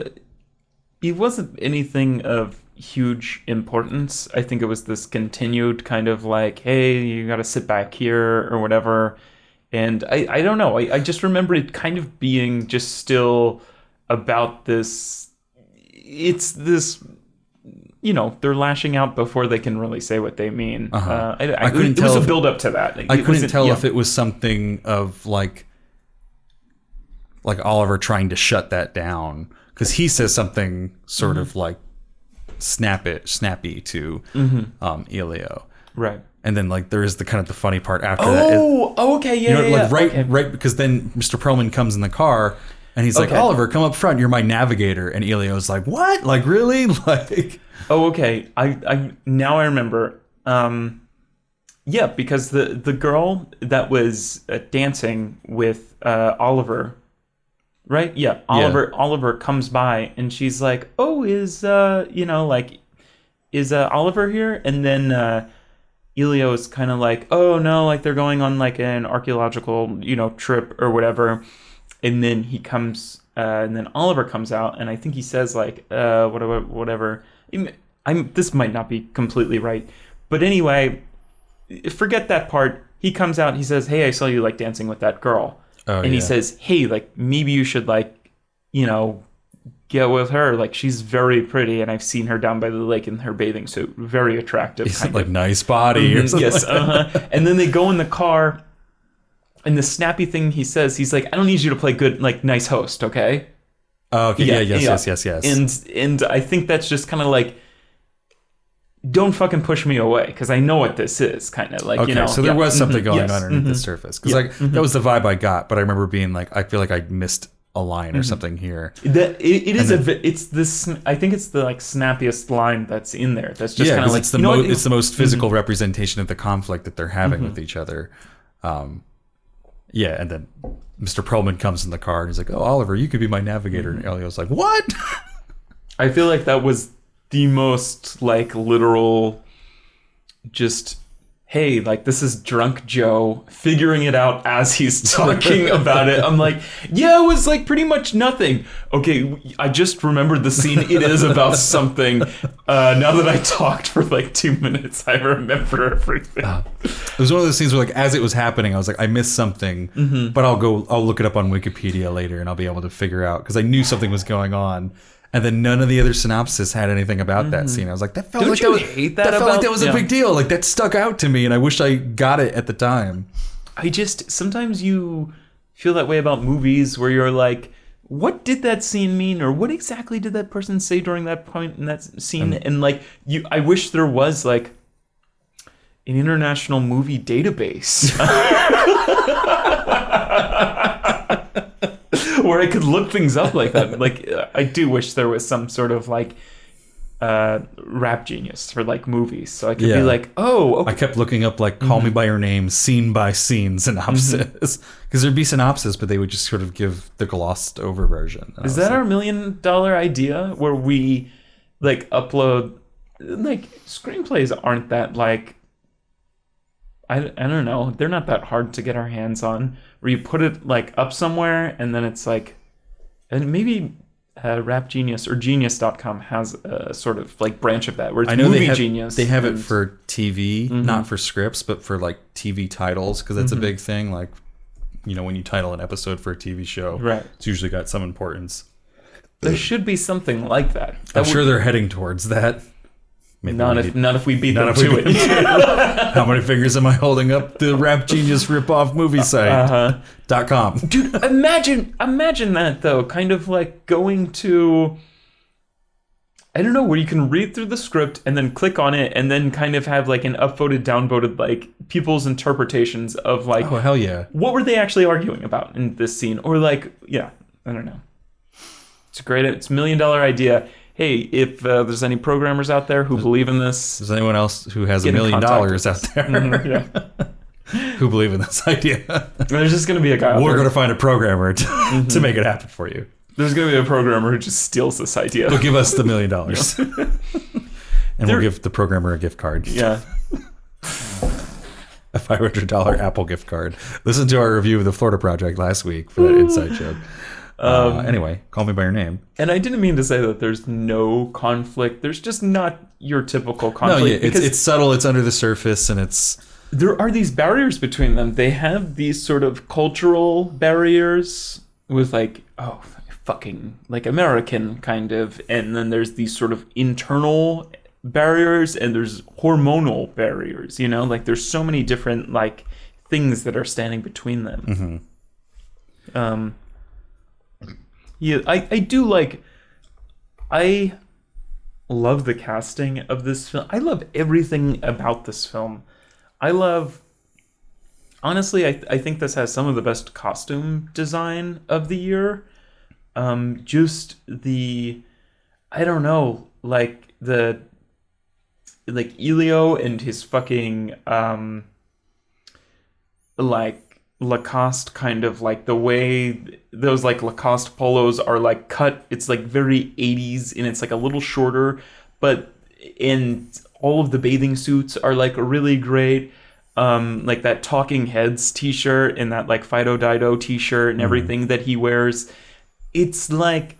it wasn't anything of huge importance. I think it was this continued kind of like, hey, you got to sit back here or whatever. And I don't know. I just remember it kind of being just still about this. It's this. You know, they're lashing out before they can really say what they mean. I couldn't tell. It was a build up to that. I couldn't tell if it was something of like Oliver trying to shut that down, because he says something sort of like snappy to Elio, right? And then like there is the kind of the funny part after that. Oh, okay, yeah, you know, like right, because then Mr. Perlman comes in the car. And he's like, Oliver, come up front. You're my navigator. And Elio's like, what? Like, really? Like, oh, okay. I now I remember. Yeah, because the girl that was dancing with Oliver, right? Yeah, Oliver comes by and she's like, oh, is Oliver here? And then Elio's kind of like, oh no, like they're going on like an archaeological, trip or whatever. And then he comes, and then Oliver comes out, and I think he says like, whatever. This might not be completely right, but anyway, forget that part. He comes out, he says, "Hey, I saw you like dancing with that girl," he says, "Hey, like maybe you should like, get with her. Like she's very pretty, and I've seen her down by the lake in her bathing suit, very attractive." He's like nice body, or something. Yes, And then they go in the car. And the snappy thing he says, he's like, I don't need you to play good, like, nice host, okay? Oh, okay, yes. And I think that's just kind of like, don't fucking push me away, because I know what this is, kind of like, okay, so there was something going on underneath the surface. Because that was the vibe I got, but I remember being like, I feel like I missed a line or something here. It's this, I think it's the like snappiest line that's in there. That's just kind of like, it's the most physical representation of the conflict that they're having with each other. Yeah, and then Mr. Perlman comes in the car and he's like, oh, Oliver, you could be my navigator. And Elio's like, what? I feel like that was the most, like, literal, just, hey, like, this is drunk Joe figuring it out as he's talking about it. I'm like, yeah, it was, like, pretty much nothing. Okay, I just remembered the scene. It is about something. Now that I talked for, like, 2 minutes, I remember everything. It was one of those scenes where, like, as it was happening, I was like, I missed something, but I'll look it up on Wikipedia later and I'll be able to figure out, because I knew something was going on. And then none of the other synopsis had anything about that scene. I was like, that felt like that was a big deal. Like, that stuck out to me, and I wish I got it at the time. Sometimes you feel that way about movies where you're like, what did that scene mean? Or what exactly did that person say during that point in that scene? And like, I wish there was like an international movie database. where I could look things up like that. Like, I do wish there was some sort of like Rap Genius for like movies, so I could be like, oh, okay. I kept looking up like Call Me by Your Name scene by scene synopsis because there'd be synopsis, but they would just sort of give the glossed over version. Is that our $1 million idea where we like upload like screenplays aren't that like I don't know, they're not that hard to get our hands on, where you put it like up somewhere and then it's like, and maybe Rap Genius or Genius.com has a sort of like branch of that where it's Movie Genius. They have it for TV, not for scripts, but for like TV titles, because that's a big thing. Like, you know, when you title an episode for a TV show, right, it's usually got some importance. There should be something like that. I'm sure they're heading towards that. Maybe not if we beat them to it. How many fingers am I holding up? The Rap Genius ripoff movie site .com. Dude, imagine that though, kind of like going to, I don't know, where you can read through the script and then click on it and then kind of have like an upvoted, downvoted, like people's interpretations of like, oh hell yeah, what were they actually arguing about in this scene, or like, yeah, I don't know. It's $1 million idea. Hey, if there's any programmers out there who believe in this, is anyone else who has $1 million out there who believe in this idea? There's just going to be a guy. We're going to find a programmer to make it happen for you. There's going to be a programmer who just steals this idea. They'll give us the $1 million, and we'll give the programmer a gift card. Yeah. A $500 Apple gift card. Listen to our review of the Florida Project last week for that inside joke. Anyway, Call Me by Your Name. And I didn't mean to say that there's no conflict. There's just not your typical conflict. No, yeah, it's subtle, it's under the surface, and there are these barriers between them. They have these sort of cultural barriers with like, oh, fucking like American kind of, and then there's these sort of internal barriers and there's hormonal barriers, you know? Like there's so many different like things that are standing between them. Yeah, I do like, I love the casting of this film. I love everything about this film. Honestly, I think this has some of the best costume design of the year. Just the, I don't know, like Elio and his fucking, like, Lacoste kind of like the way those like Lacoste polos are like cut, it's like very 80s and it's like a little shorter, but and all of the bathing suits are like really great. Like that Talking Heads t-shirt and that like Fido Dido t-shirt and everything that he wears, it's like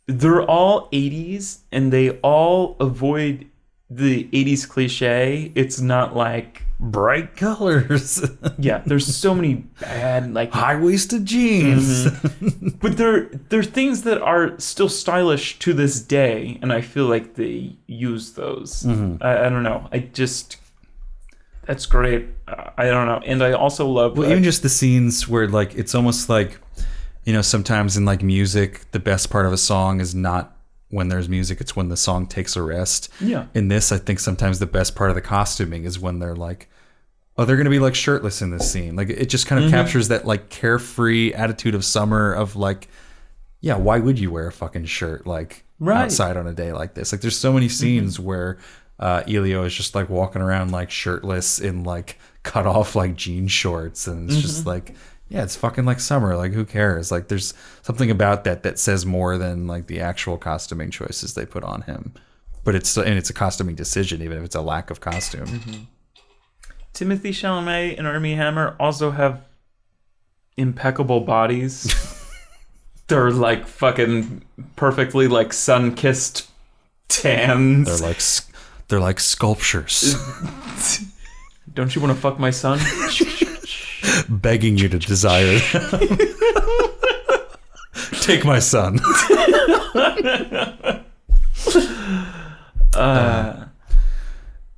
they're all 80s and they all avoid the 80s cliche. It's not like bright colors. Yeah, there's so many bad like high-waisted jeans. But they're things that are still stylish to this day, and I feel like they use those. I don't know. That's great. I don't know. And I also love even just the scenes where like it's almost like, you know, sometimes in like music, the best part of a song is not when there's music, it's when the song takes a rest. Yeah. In this, I think sometimes the best part of the costuming is when they're like, oh, they're going to be like shirtless in this scene. Like it just kind of captures that like carefree attitude of summer of like, yeah, why would you wear a fucking shirt like outside on a day like this? Like there's so many scenes where Elio is just like walking around like shirtless in like cut off like jean shorts. And it's just like, yeah, it's fucking like summer. Like, who cares? Like, there's something about that says more than like the actual costuming choices they put on him. But it's a costuming decision, even if it's a lack of costume. Timothy Chalamet and Armie Hammer also have impeccable bodies. They're like fucking perfectly like sun-kissed tans. They're like sculptures. Don't you want to fuck my son? Begging you to desire. Take my son.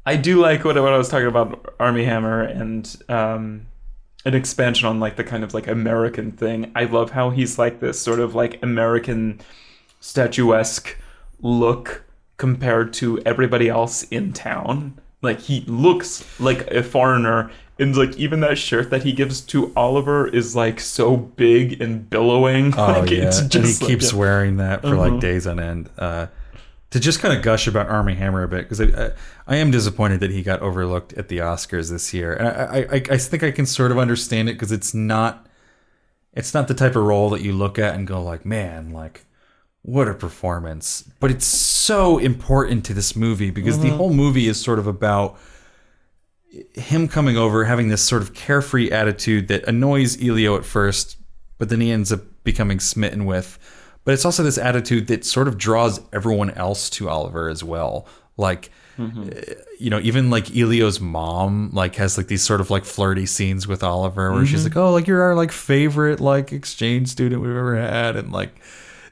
I do like what I was talking about Armie Hammer and an expansion on like the kind of like American thing. I love how he's like this sort of like American statuesque look compared to everybody else in town. Like he looks like a foreigner. And like even that shirt that he gives to Oliver is like so big and billowing. Oh like, yeah, it's just and he keeps wearing that for like days on end. to just kind of gush about Armie Hammer a bit, because I am disappointed that he got overlooked at the Oscars this year, and I think I can sort of understand it, because it's not the type of role that you look at and go like, man, like, what a performance. But it's so important to this movie, because the whole movie is sort of about him coming over, having this sort of carefree attitude that annoys Elio at first, but then he ends up becoming smitten with. But it's also this attitude that sort of draws everyone else to Oliver as well. Like, you know, even like Elio's mom like has like these sort of like flirty scenes with Oliver where she's like, oh, like you're our like favorite like exchange student we've ever had. And like,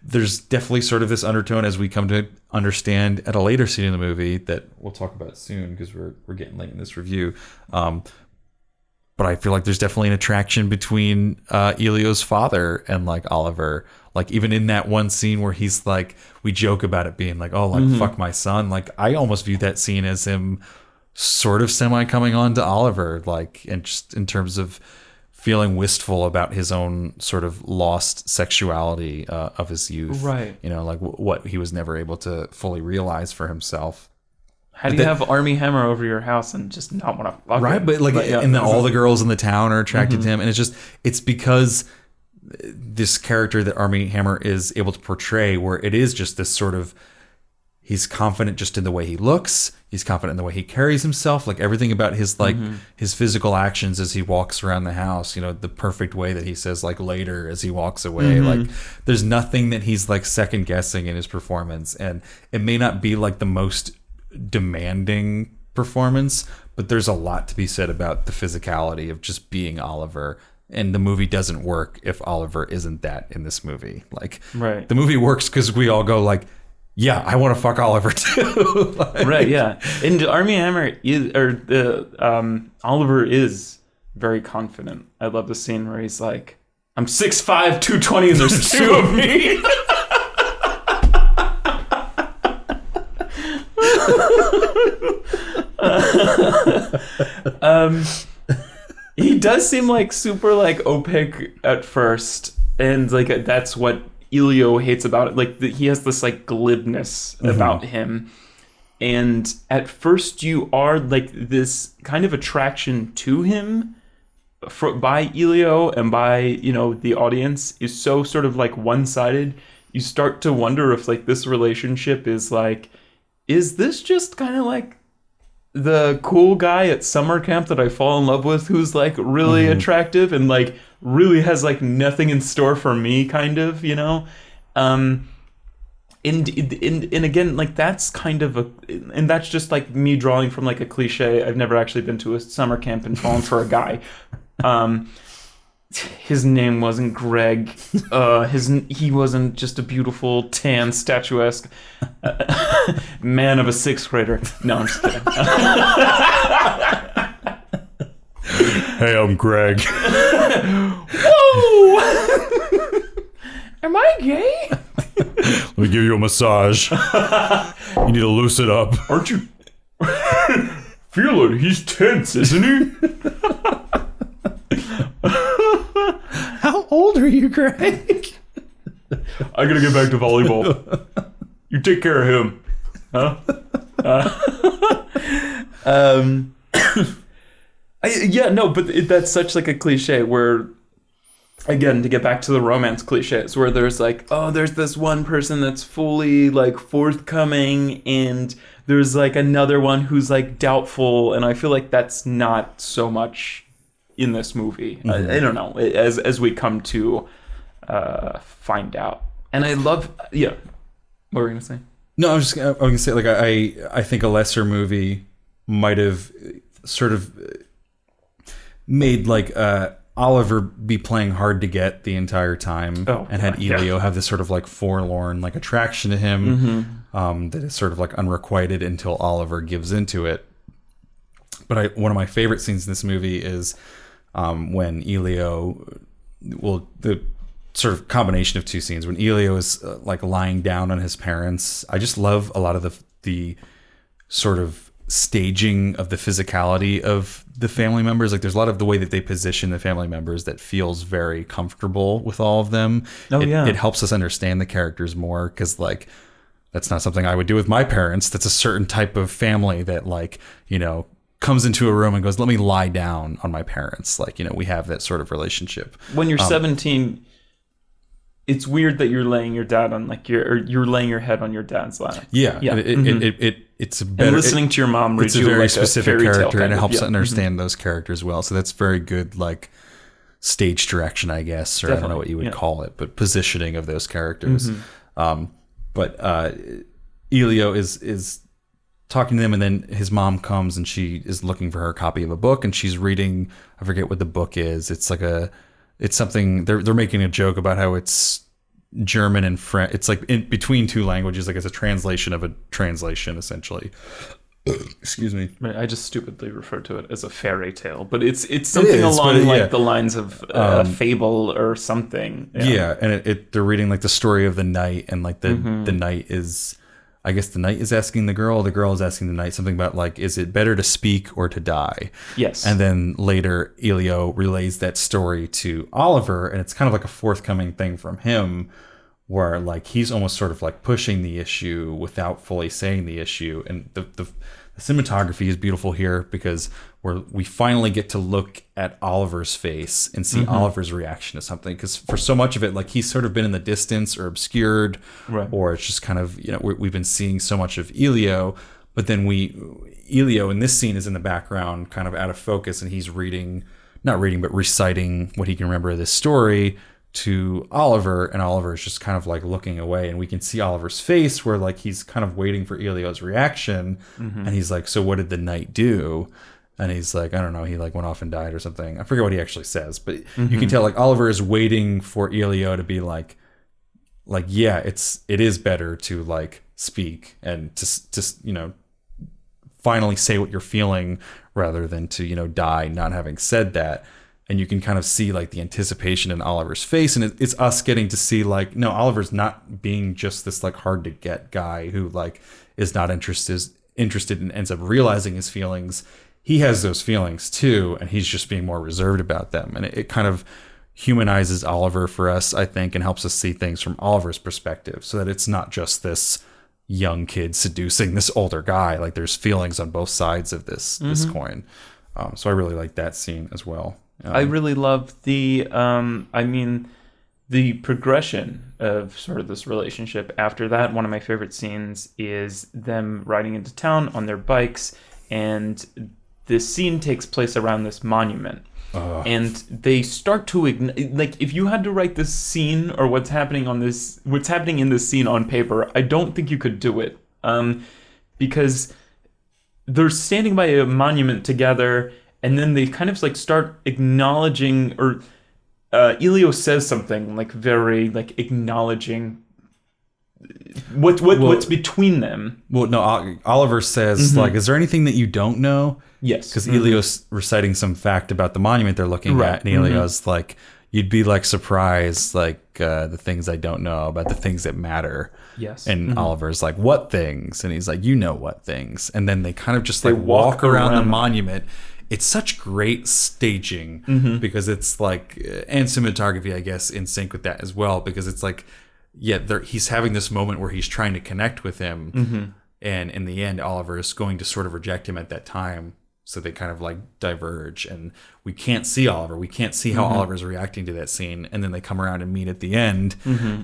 there's definitely sort of this undertone, as we come to understand at a later scene in the movie that we'll talk about soon, because we're getting late in this review. But I feel like there's definitely an attraction between Elio's father and like Oliver. Like even in that one scene where he's like, we joke about it being like, oh, like fuck my son. Like I almost view that scene as him sort of semi coming on to Oliver, like, and just in terms of feeling wistful about his own sort of lost sexuality of his youth. Right. You know, like what he was never able to fully realize for himself. How do you have Armie Hammer over your house and just not want to fuck right, him? but like, and then all the girls in the town are attracted to him, and it's because this character that Armie Hammer is able to portray, where it is just this sort of, he's confident just in the way he looks, he's confident in the way he carries himself, like everything about his like his physical actions as he walks around the house, you know, the perfect way that he says like later as he walks away, like there's nothing that he's like second guessing in his performance. And it may not be like the most demanding performance, but there's a lot to be said about the physicality of just being Oliver. And the movie doesn't work if Oliver isn't that in this movie. Like, right. The movie works because we all go like, yeah, I want to fuck Oliver too. Like, right, yeah. And Armie Hammer is, Oliver is very confident. I love the scene where he's like, I'm 6'5", 220, and there's two of me. He does seem like super like opaque at first, and like that's what Elio hates about it. Like he has this like glibness about him, and at first you are like this kind of attraction to him by Elio and by, you know, the audience is so sort of like one-sided. You start to wonder if like this relationship is like, is this just kind of like the cool guy at summer camp that I fall in love with, who's like really attractive and like really has like nothing in store for me, kind of, you know? And again, like that's kind of and that's just like me drawing from like a cliche. I've never actually been to a summer camp and fallen for a guy. His name wasn't Greg. He wasn't just a beautiful, tan, statuesque man of a sixth grader. No, I'm just kidding. Hey, I'm Greg. Whoa! Am I gay? Let me give you a massage. You need to loosen up. Aren't you? Feel it. He's tense, isn't he? How old are you, Greg? I gotta get back to volleyball. You take care of him. Huh? That's such like a cliche where, again, to get back to the romance cliches, where there's like, oh, there's this one person that's fully like forthcoming, and there's like another one who's like doubtful, and I feel like that's not so much in this movie. I don't know, as we come to find out. And I love, yeah. What were we gonna say? No, I was gonna say, like, I think a lesser movie might have sort of made like Oliver be playing hard to get the entire time, and had Elio have this sort of like forlorn like attraction to him, that is sort of like unrequited until Oliver gives into it. But one of my favorite scenes in this movie is when Elio, the sort of combination of two scenes, when Elio is like lying down on his parents. I just love a lot of the sort of staging of the physicality of the family members. Like there's a lot of the way that they position the family members that feels very comfortable with all of them. It helps us understand the characters more, because like that's not something I would do with my parents. That's a certain type of family that, like, comes into a room and goes, let me lie down on my parents. Like, we have that sort of relationship. When you're 17, it's weird that you're laying your dad on, like, you're laying your head on your dad's lap. Yeah. It's a better, and listening to your mom read it's a you very like specific a fairy tale character, and it helps yeah. understand those characters well. So that's very good, like, stage direction, I guess, or Definitely. I don't know what you would call it, but positioning of those characters. But Elio is talking to them, and then his mom comes and she is looking for her copy of a book, and she's reading, I forget what the book is. It's like it's something, they're making a joke about how it's German and French. It's like in between two languages, like it's a translation of a translation, essentially. Excuse me. I just stupidly referred to it as a fairy tale, but it's something along like the lines of a fable or something. Yeah, and they're reading like the story of the knight, and like the knight is, I guess the knight is asking the girl is asking the knight something about, like, is it better to speak or to die? Yes. And then later Elio relays that story to Oliver, and it's kind of like a forthcoming thing from him, where, like, he's almost sort of like pushing the issue without fully saying the issue. And the cinematography is beautiful here, because we finally get to look at Oliver's face and see Oliver's reaction to something. Because for so much of it, like, he's sort of been in the distance or obscured, right, or it's just kind of, we've been seeing so much of Elio, but then Elio in this scene is in the background, kind of out of focus, and he's reciting what he can remember of this story to Oliver, and Oliver is just kind of like looking away, and we can see Oliver's face where, like, he's kind of waiting for Elio's reaction, and he's like, so what did the knight do? And he's like, I don't know, he like went off and died or something. I forget what he actually says, but you can tell, like, Oliver is waiting for Elio to be like yeah, it is better to, like, speak and to finally say what you're feeling, rather than to die not having said that. And you can kind of see, like, the anticipation in Oliver's face, and it's us getting to see, like, no, Oliver's not being just this, like, hard to get guy who, like, is not interested and ends up realizing his feelings. He has those feelings too, and he's just being more reserved about them. And it kind of humanizes Oliver for us, I think, and helps us see things from Oliver's perspective, so that it's not just this young kid seducing this older guy. Like, there's feelings on both sides of this coin. So I really like that scene as well. I really love the progression of sort of this relationship after that. One of my favorite scenes is them riding into town on their bikes, and this scene takes place around this monument. And they start to like, if you had to write this scene or what's happening in this scene on paper, I don't think you could do it, because they're standing by a monument together. And then they kind of, like, start acknowledging, or Elio says something, like, very, like, acknowledging what's between them. Well, no, Oliver says, like, is there anything that you don't know? Yes. Because Elio's reciting some fact about the monument they're looking at, and Elio's like, you'd be, like, surprised, like, the things I don't know about the things that matter. Yes. And Oliver's like, what things? And he's like, you know what things. And then they kind of just, like, walk around the monument. It's such great staging, because it's like, and cinematography, I guess, in sync with that as well, because it's like, he's having this moment where he's trying to connect with him, and in the end, Oliver is going to sort of reject him at that time, so they kind of, like, diverge, and we can't see Oliver. We can't see how Oliver's reacting to that scene, and then they come around and meet at the end,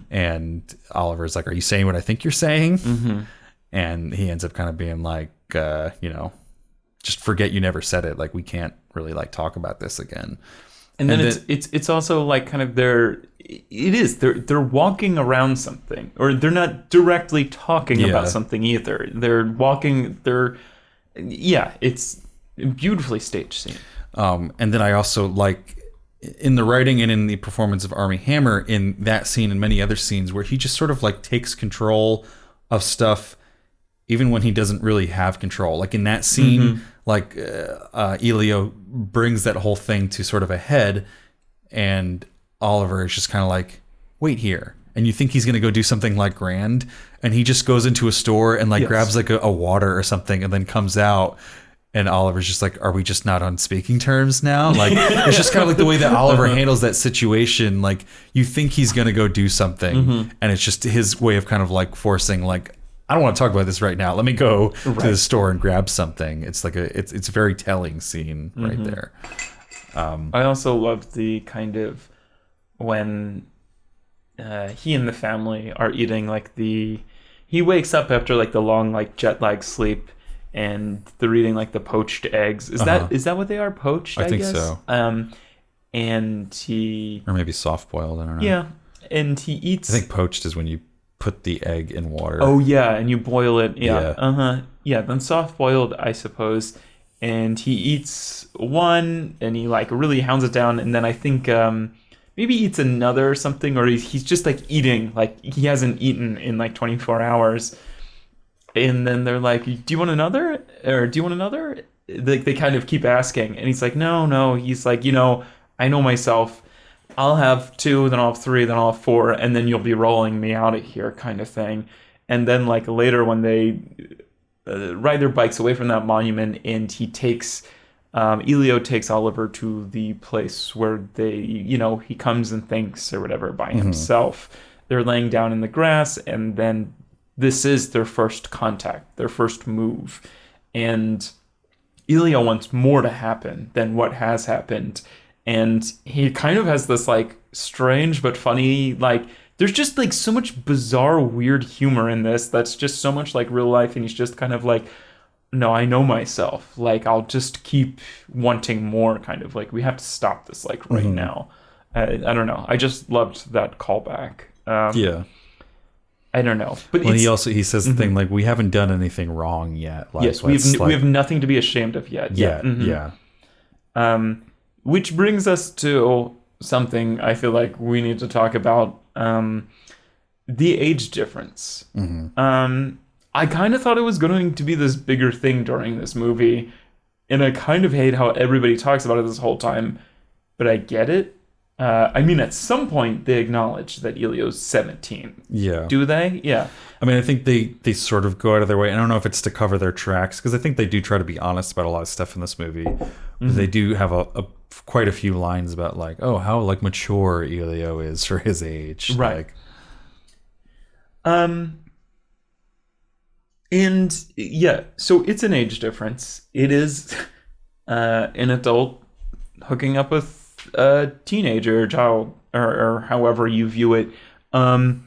and Oliver's like, are you saying what I think you're saying? And he ends up kind of being like, just forget you never said it. Like, we can't really, like, talk about this again. And then it's also, like, kind of they're walking around something, or they're not directly talking about something either. It's a beautifully staged scene. And then I also like, in the writing and in the performance of Armie Hammer in that scene and many other scenes, where he just sort of, like, takes control of stuff even when he doesn't really have control. Like, in that scene, like, Elio brings that whole thing to sort of a head, and Oliver is just kind of like, wait here. And you think he's going to go do something, like, grand, and he just goes into a store and, like, grabs, like, a water or something, and then comes out, and Oliver's just like, are we just not on speaking terms now? Like, it's just kind of like the way that Oliver handles that situation. Like, you think he's going to go do something, and it's just his way of kind of, like, forcing, like, I don't want to talk about this right now. Let me go to Right. the store and grab something. It's like it's a very telling scene right there. I also loved the kind of when he and the family are eating like he wakes up after like the long like jet lag sleep, and they're eating like the poached eggs. Is that what they are? Poached? I think guess? so. And he Or maybe soft boiled. I don't know. yeah, and he eats. I think poached is when you put the egg in water. Oh yeah, and you boil it. Yeah. Yeah. Yeah, then soft boiled, I suppose. And he eats one, and he like really hounds it down, and then I think maybe eats another or something, or he's just like eating, like he hasn't eaten in like 24 hours. And then they're like, "Do you want another? Or do you want another?" They kind of keep asking, and he's like, "No." He's like, I know myself. I'll have 2, then I'll have 3, then I'll have 4, and then you'll be rolling me out of here, kind of thing. And then like later when they ride their bikes away from that monument, and he takes Elio takes Oliver to the place where he comes and thinks or whatever by himself. They're laying down in the grass, and then this is their first contact, their first move. And Elio wants more to happen than what has happened. And he kind of has this like strange but funny, like there's just like so much bizarre, weird humor in this that's just so much like real life. And he's just kind of like, no, I know myself. Like, I'll just keep wanting more, kind of like, we have to stop this like right now. I don't know. I just loved that callback. Yeah. I don't know. But Well, he says the thing like, we haven't done anything wrong yet. Like, yes, we have nothing to be ashamed of yet. Yeah. Which brings us to something I feel like we need to talk about, the age difference. I kind of thought it was going to be this bigger thing during this movie, and I kind of hate how everybody talks about it this whole time, but I get it. I mean, at some point, they acknowledge that Elio's 17. Yeah. Do they? Yeah. I mean, I think they sort of go out of their way. I don't know if it's to cover their tracks, because I think they do try to be honest about a lot of stuff in this movie. They do have quite a few lines about like, oh, how like mature Elio is for his age. Right. And yeah, so it's an age difference. It is an adult hooking up with a teenager, child, or however you view it. I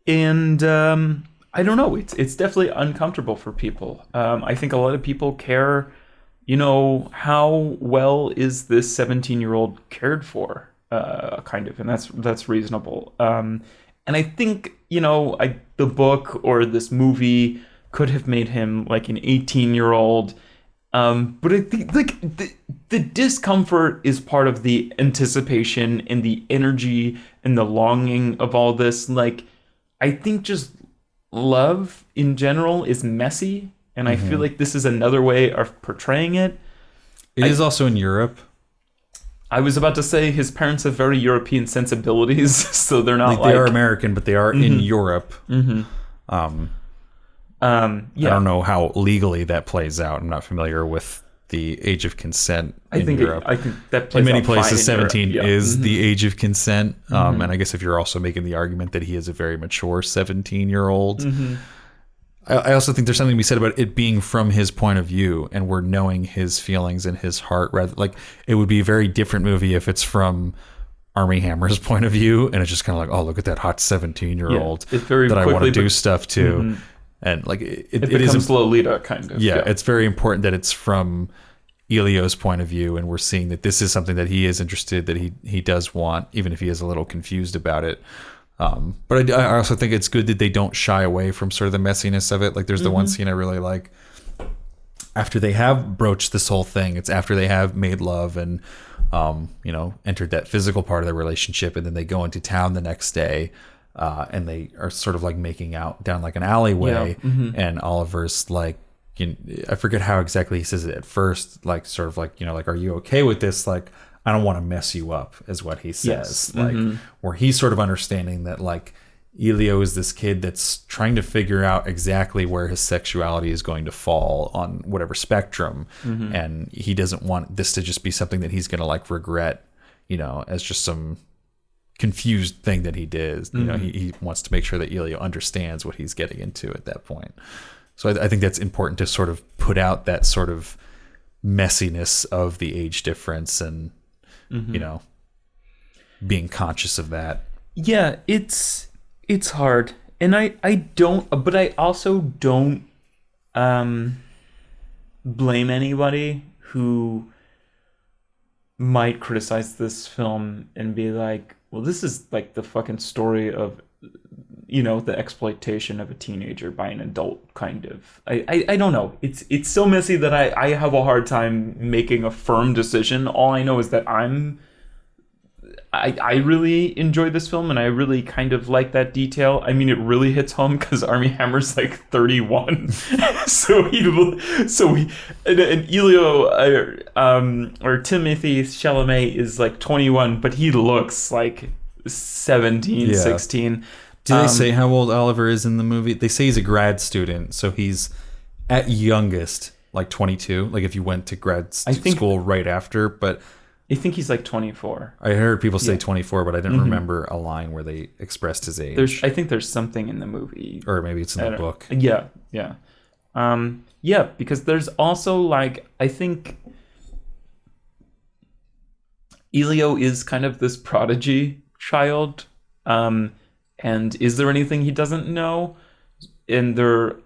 don't know. It's definitely uncomfortable for people. I think a lot of people care, how well is this 17-year-old cared for, kind of, and that's reasonable. And I think, the book or this movie could have made him like an 18-year-old. But I think like the discomfort is part of the anticipation and the energy and the longing of all this. Like, I think just love in general is messy. And I feel like this is another way of portraying it. It is also in Europe. I was about to say his parents have very European sensibilities, so they're not they are American, but they are in Europe. Yeah. I don't know how legally that plays out. I'm not familiar with the age of consent in Europe. I think that plays in many out fine places, in 17 Europe. Yeah. is the age of consent. And I guess if you're also making the argument that he is a very mature 17-year-old. I also think there's something to be said about it being from his point of view, and we're knowing his feelings and his heart. Rather, like, it would be a very different movie if it's from Armie Hammer's point of view, and it's just kind of like, oh, look at that hot 17-year-old that I want to do stuff to. And like it becomes Lolita, kind of. Yeah, it's very important that it's from Elio's point of view, and we're seeing that this is something that he is interested, that he does want, even if he is a little confused about it. But I also think it's good that they don't shy away from sort of the messiness of it. Like, there's the one scene I really like. After they have broached this whole thing, it's after they have made love and entered that physical part of the relationship, and then they go into town the next day. And they are sort of like making out down like an alleyway, and Oliver's like, I forget how exactly he says it at first, like sort of like, like, are you okay with this? Like, I don't want to mess you up, is what he says. Like, where he's sort of understanding that like Elio is this kid that's trying to figure out exactly where his sexuality is going to fall on whatever spectrum, and he doesn't want this to just be something that he's going to like regret, as just some confused thing that he did. You know, he wants to make sure that Elio understands what he's getting into at that point. So I think that's important to sort of put out that sort of messiness of the age difference and, you know, being conscious of that. Yeah, it's hard. And I also don't blame anybody who might criticize this film and be like, well, this is like the fucking story of, you know, the exploitation of a teenager by an adult, kind of. I don't know. It's so messy that I have a hard time making a firm decision. All I know is that I really enjoy this film, and I really kind of like that detail. I mean, it really hits home because Armie Hammer's like 31, so and Elio or Timothy Chalamet is like 21, but he looks like 17, 16. Do they say how old Oliver is in the movie? They say he's a grad student, so he's at youngest like 22. Like if you went to school right after, but. I think he's like 24. I heard people say 24, but I didn't remember a line where they expressed his age. I think there's something in the movie. Or maybe it's in the book. Yeah. Because there's also like, I think Elio is kind of this prodigy child. And is there anything he doesn't know? And they're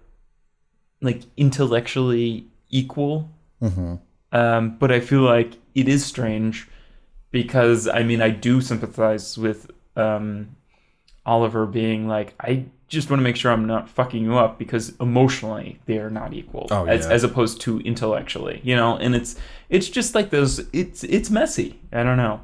like intellectually equal. But I feel like it is strange because, I mean, I do sympathize with Oliver being like, I just want to make sure I'm not fucking you up, because emotionally they are not equal as opposed to intellectually, you know. And it's just like those. It's messy. I don't know.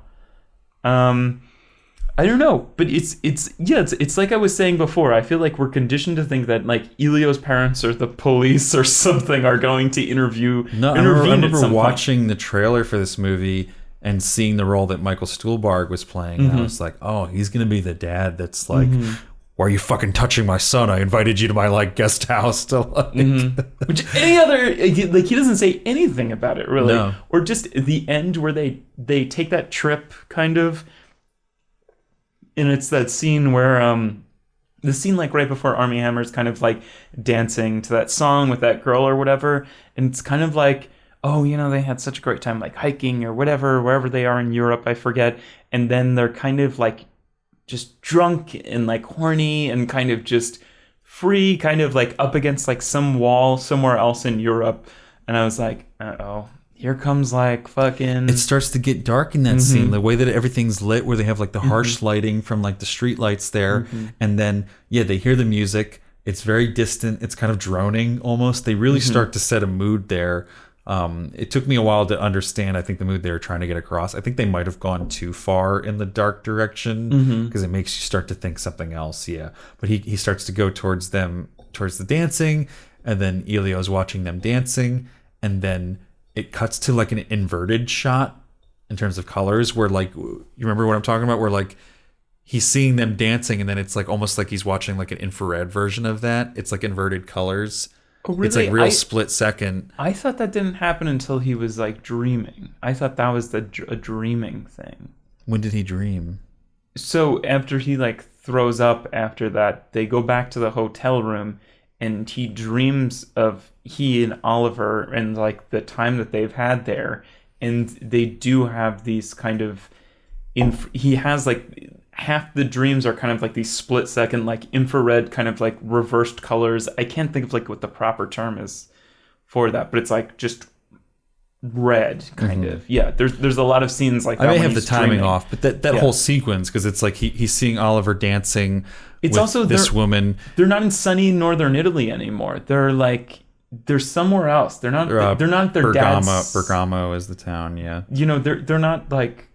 I don't know, but it's like I was saying before. I feel like we're conditioned to think that like Elio's parents or the police or something are going to intervene. I remember watching the trailer for this movie and seeing the role that Michael Stuhlbarg was playing. And I was like, oh, he's gonna be the dad that's like, why are you fucking touching my son? I invited you to my like guest house to like. Which any other, like, he doesn't say anything about it really, or just the end where they take that trip kind of. And it's that scene where, the scene like right before Armie Hammer's kind of like dancing to that song with that girl or whatever. And it's kind of like, oh, you know, they had such a great time like hiking or whatever, wherever they are in Europe, I forget. And then they're kind of like just drunk and like horny and kind of just free, kind of like up against like some wall somewhere else in Europe. And I was like, uh-oh. Here comes like fucking. It starts to get dark in that scene. The way that everything's lit, where they have like the harsh lighting from like the street lights there, and then they hear the music. It's very distant. It's kind of droning almost. They really start to set a mood there. It took me a while to understand. I think the mood they were trying to get across. I think they might have gone too far in the dark direction because it makes you start to think something else. Yeah, but he starts to go towards the dancing, and then Elio's watching them dancing, and then it cuts to like an inverted shot in terms of colors where like, you remember what I'm talking about? Where like he's seeing them dancing and then it's like almost like he's watching like an infrared version of that. It's like inverted colors. Oh, really? It's like real split second. I thought that didn't happen until he was like dreaming. I thought that was a dreaming thing. When did he dream? So after he like throws up after that, they go back to the hotel room and he dreams of he and Oliver and like the time that they've had there, and they do have these kind of he has like half the dreams are kind of like these split second like infrared kind of like reversed colors. I can't think of like what the proper term is for that, but it's like just red kind of. Yeah, there's a lot of scenes like that. I may have the timing off, but that whole sequence, because it's like he's seeing Oliver dancing. It's with also this woman. They're not in sunny northern Italy anymore. They're somewhere else. They're not their dad's. Bergamo is the town. Yeah. You know, they're not like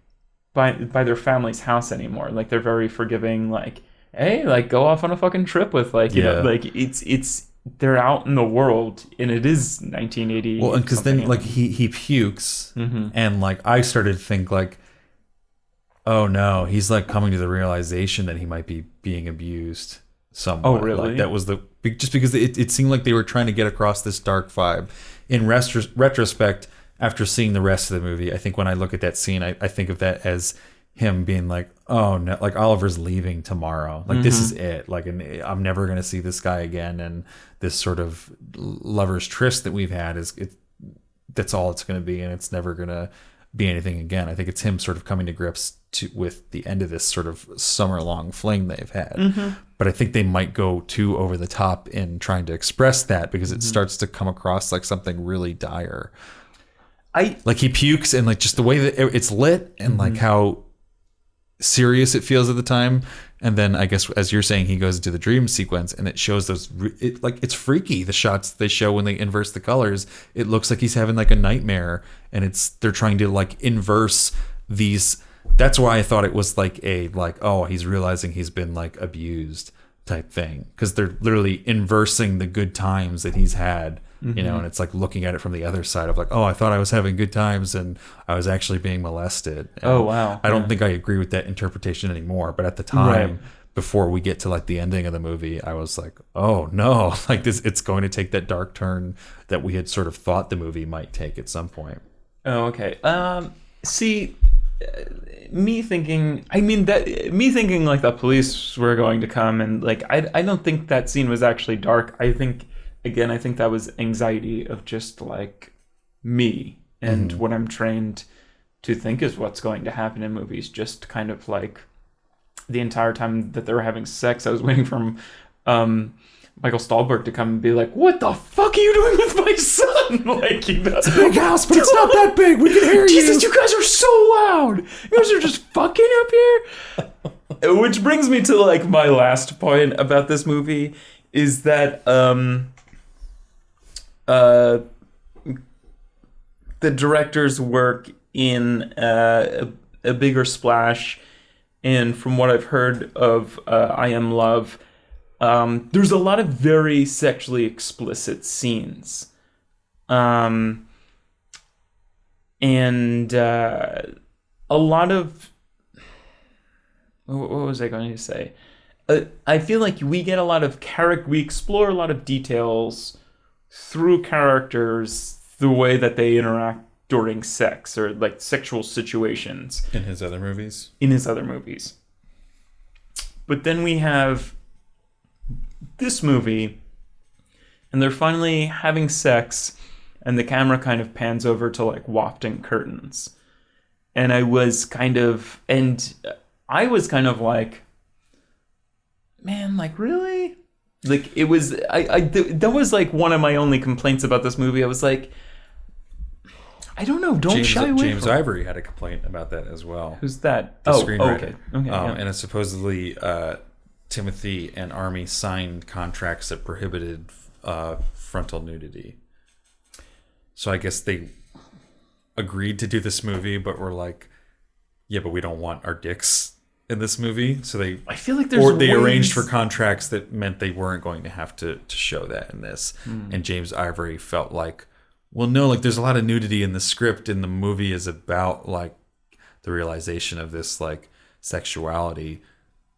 by their family's house anymore. Like they're very forgiving. Like, hey, like go off on a fucking trip with like you know, like it's they're out in the world, and it is 1980. Well, and because then like he pukes, and like I started to think like, oh no, he's like coming to the realization that he might be being abused somewhat. Oh, really? Like that was just because it seemed like they were trying to get across this dark vibe. In retrospect, after seeing the rest of the movie, I think when I look at that scene, I think of that as him being like, oh no, like Oliver's leaving tomorrow, like this is it, like, and I'm never gonna see this guy again, and this sort of lover's tryst that we've had that's all it's gonna be, and it's never gonna be anything again. I think it's him sort of coming to grips with the end of this sort of summer-long fling they've had. But I think they might go too over the top in trying to express that, because it starts to come across like something really dire. Like he pukes, and like just the way that it's lit, and like how serious it feels at the time, and then I guess as you're saying, he goes into the dream sequence, and it shows those it's freaky, the shots they show when they inverse the colors. It looks like he's having like a nightmare, and they're trying to like inverse these. That's why I thought it was like oh, he's realizing he's been like abused type thing, because they're literally inversing the good times that he's had, you know, and it's like looking at it from the other side of like, oh, I thought I was having good times and I was actually being molested. And oh wow, I don't think I agree with that interpretation anymore, but at the time, before we get to like the ending of the movie, I was like, oh no, like it's going to take that dark turn that we had sort of thought the movie might take at some point. Oh, okay. See, me thinking like the police were going to come, and like I don't think that scene was actually dark. I think that was anxiety of just like me and what I'm trained to think is what's going to happen in movies. Just kind of like the entire time that they were having sex, I was waiting for Michael Stahlberg to come and be like, what the fuck are you doing with my son? Like, you know, it's a big house, but it's not that big. We can hear you. Jesus, you guys are so loud. You guys are just fucking up here. Which brings me to like my last point about this movie is that the director's work in a bigger splash, and from what I've heard of I Am Love, there's a lot of very sexually explicit scenes. And a lot of... What was I going to say? I feel like we get a lot of we explore a lot of details through characters, the way that they interact during sex or like sexual situations. In his other movies? In his other movies. But then we have this movie, and they're finally having sex, and the camera kind of pans over to like wafting curtains. And I was kind of like, man, like really? Like it was, that was like one of my only complaints about this movie. I was like, I don't know, shy away James from Ivory had a complaint about that as well. Who's that? The screenwriter. Okay. Yeah. And it's supposedly Timothy and Armie signed contracts that prohibited frontal nudity. So I guess they agreed to do this movie, but were like, yeah, but we don't want our dicks in this movie. So I feel like they arranged for contracts that meant they weren't going to have to show that in this. And James Ivory felt like, well, no, like there's a lot of nudity in the script, and the movie is about like the realization of this like sexuality.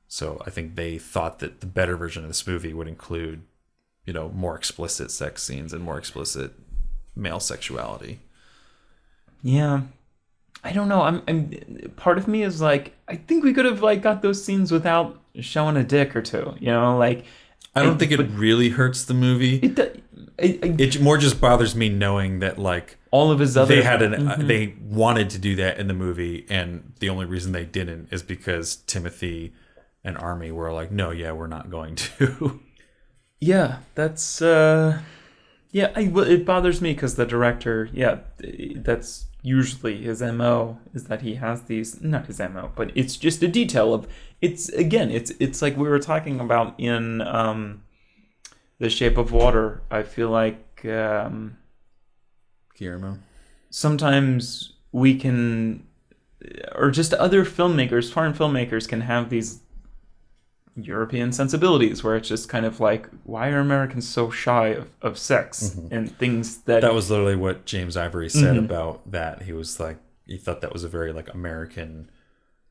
So I think they thought that the better version of this movie would include, you know, more explicit sex scenes and more explicit male sexuality. Yeah. I don't know. I'm part of me is like, I think we could have like got those scenes without showing a dick or two, you know, like I don't think it really hurts the movie. It more just bothers me knowing that like all of his other they wanted to do that in the movie, and the only reason they didn't is because Timothy and Armie were like, no, yeah, we're not going to. Yeah, that's it bothers me because the director, that's usually his MO, is that he has these, not his MO, but it's just a detail of, it's like we were talking about in The Shape of Water. I feel like Guillermo. Sometimes we can, or just other filmmakers, foreign filmmakers can have these European sensibilities where it's just kind of like, why are Americans so shy of sex and things that was literally what James Ivory said about that. He was like, he thought that was a very like American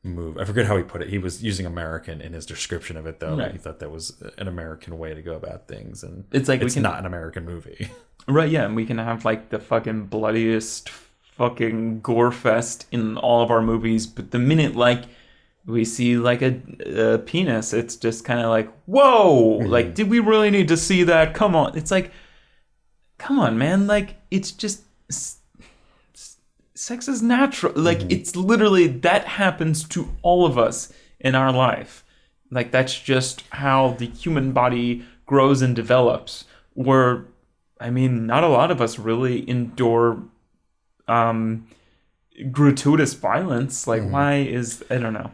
move. I forget how he put it. He was using American in his description of it though. Right. He thought that was an American way to go about things, and it's like it's not an American movie. Right, yeah, and we can have like the fucking bloodiest fucking gore fest in all of our movies, but the minute like we see like a penis. It's just kind of like, whoa, like, did we really need to see that? Come on. It's like, come on, man. Like, it's just, sex is natural. Like, it's literally, that happens to all of us in our life. Like, that's just how the human body grows and develops. Where, I mean, not a lot of us really endure gratuitous violence. Like, why is, I don't know.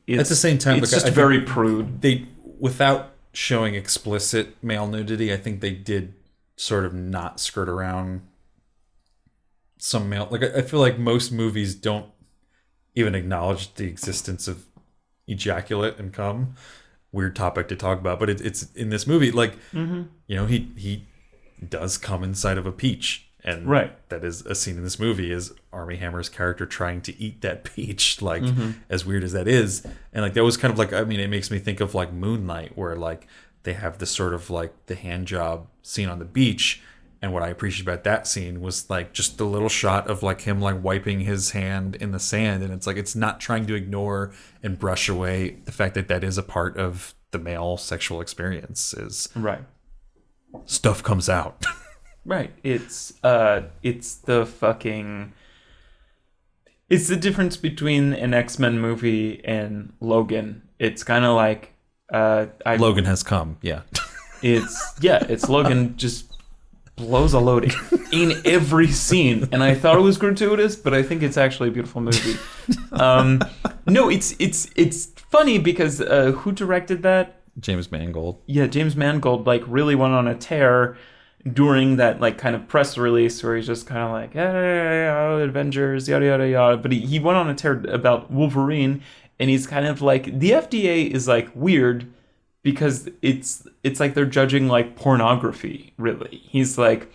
At the same time, it's just very prude. They, without showing explicit male nudity, I think they did sort of not skirt around some male. Like, I feel like most movies don't even acknowledge the existence of ejaculate and cum. Weird topic to talk about, but it's in this movie. Like, you know, he does come inside of a peach. And that is a scene in this movie is Armie Hammer's character trying to eat that peach, like as weird as that is. And like that was kind of like, I mean, it makes me think of like Moonlight, where like they have this sort of like the hand job scene on the beach. And what I appreciate about that scene was like just the little shot of like him like wiping his hand in the sand. And it's like it's not trying to ignore and brush away the fact that that is a part of the male sexual experience. Is stuff comes out. Right. It's the difference between an X-Men movie and Logan. It's kind of like Logan has come. Yeah. It's Logan just blows a load in every scene, and I thought it was gratuitous, but I think it's actually a beautiful movie. No, it's funny because who directed that? James Mangold. Yeah, James Mangold like really went on a tear during that like kind of press release where he's just kind of like, hey, Avengers, yada yada yada. But he went on a tear about Wolverine, and he's kind of like, the FDA is like weird because it's like they're judging like pornography. Really, he's like,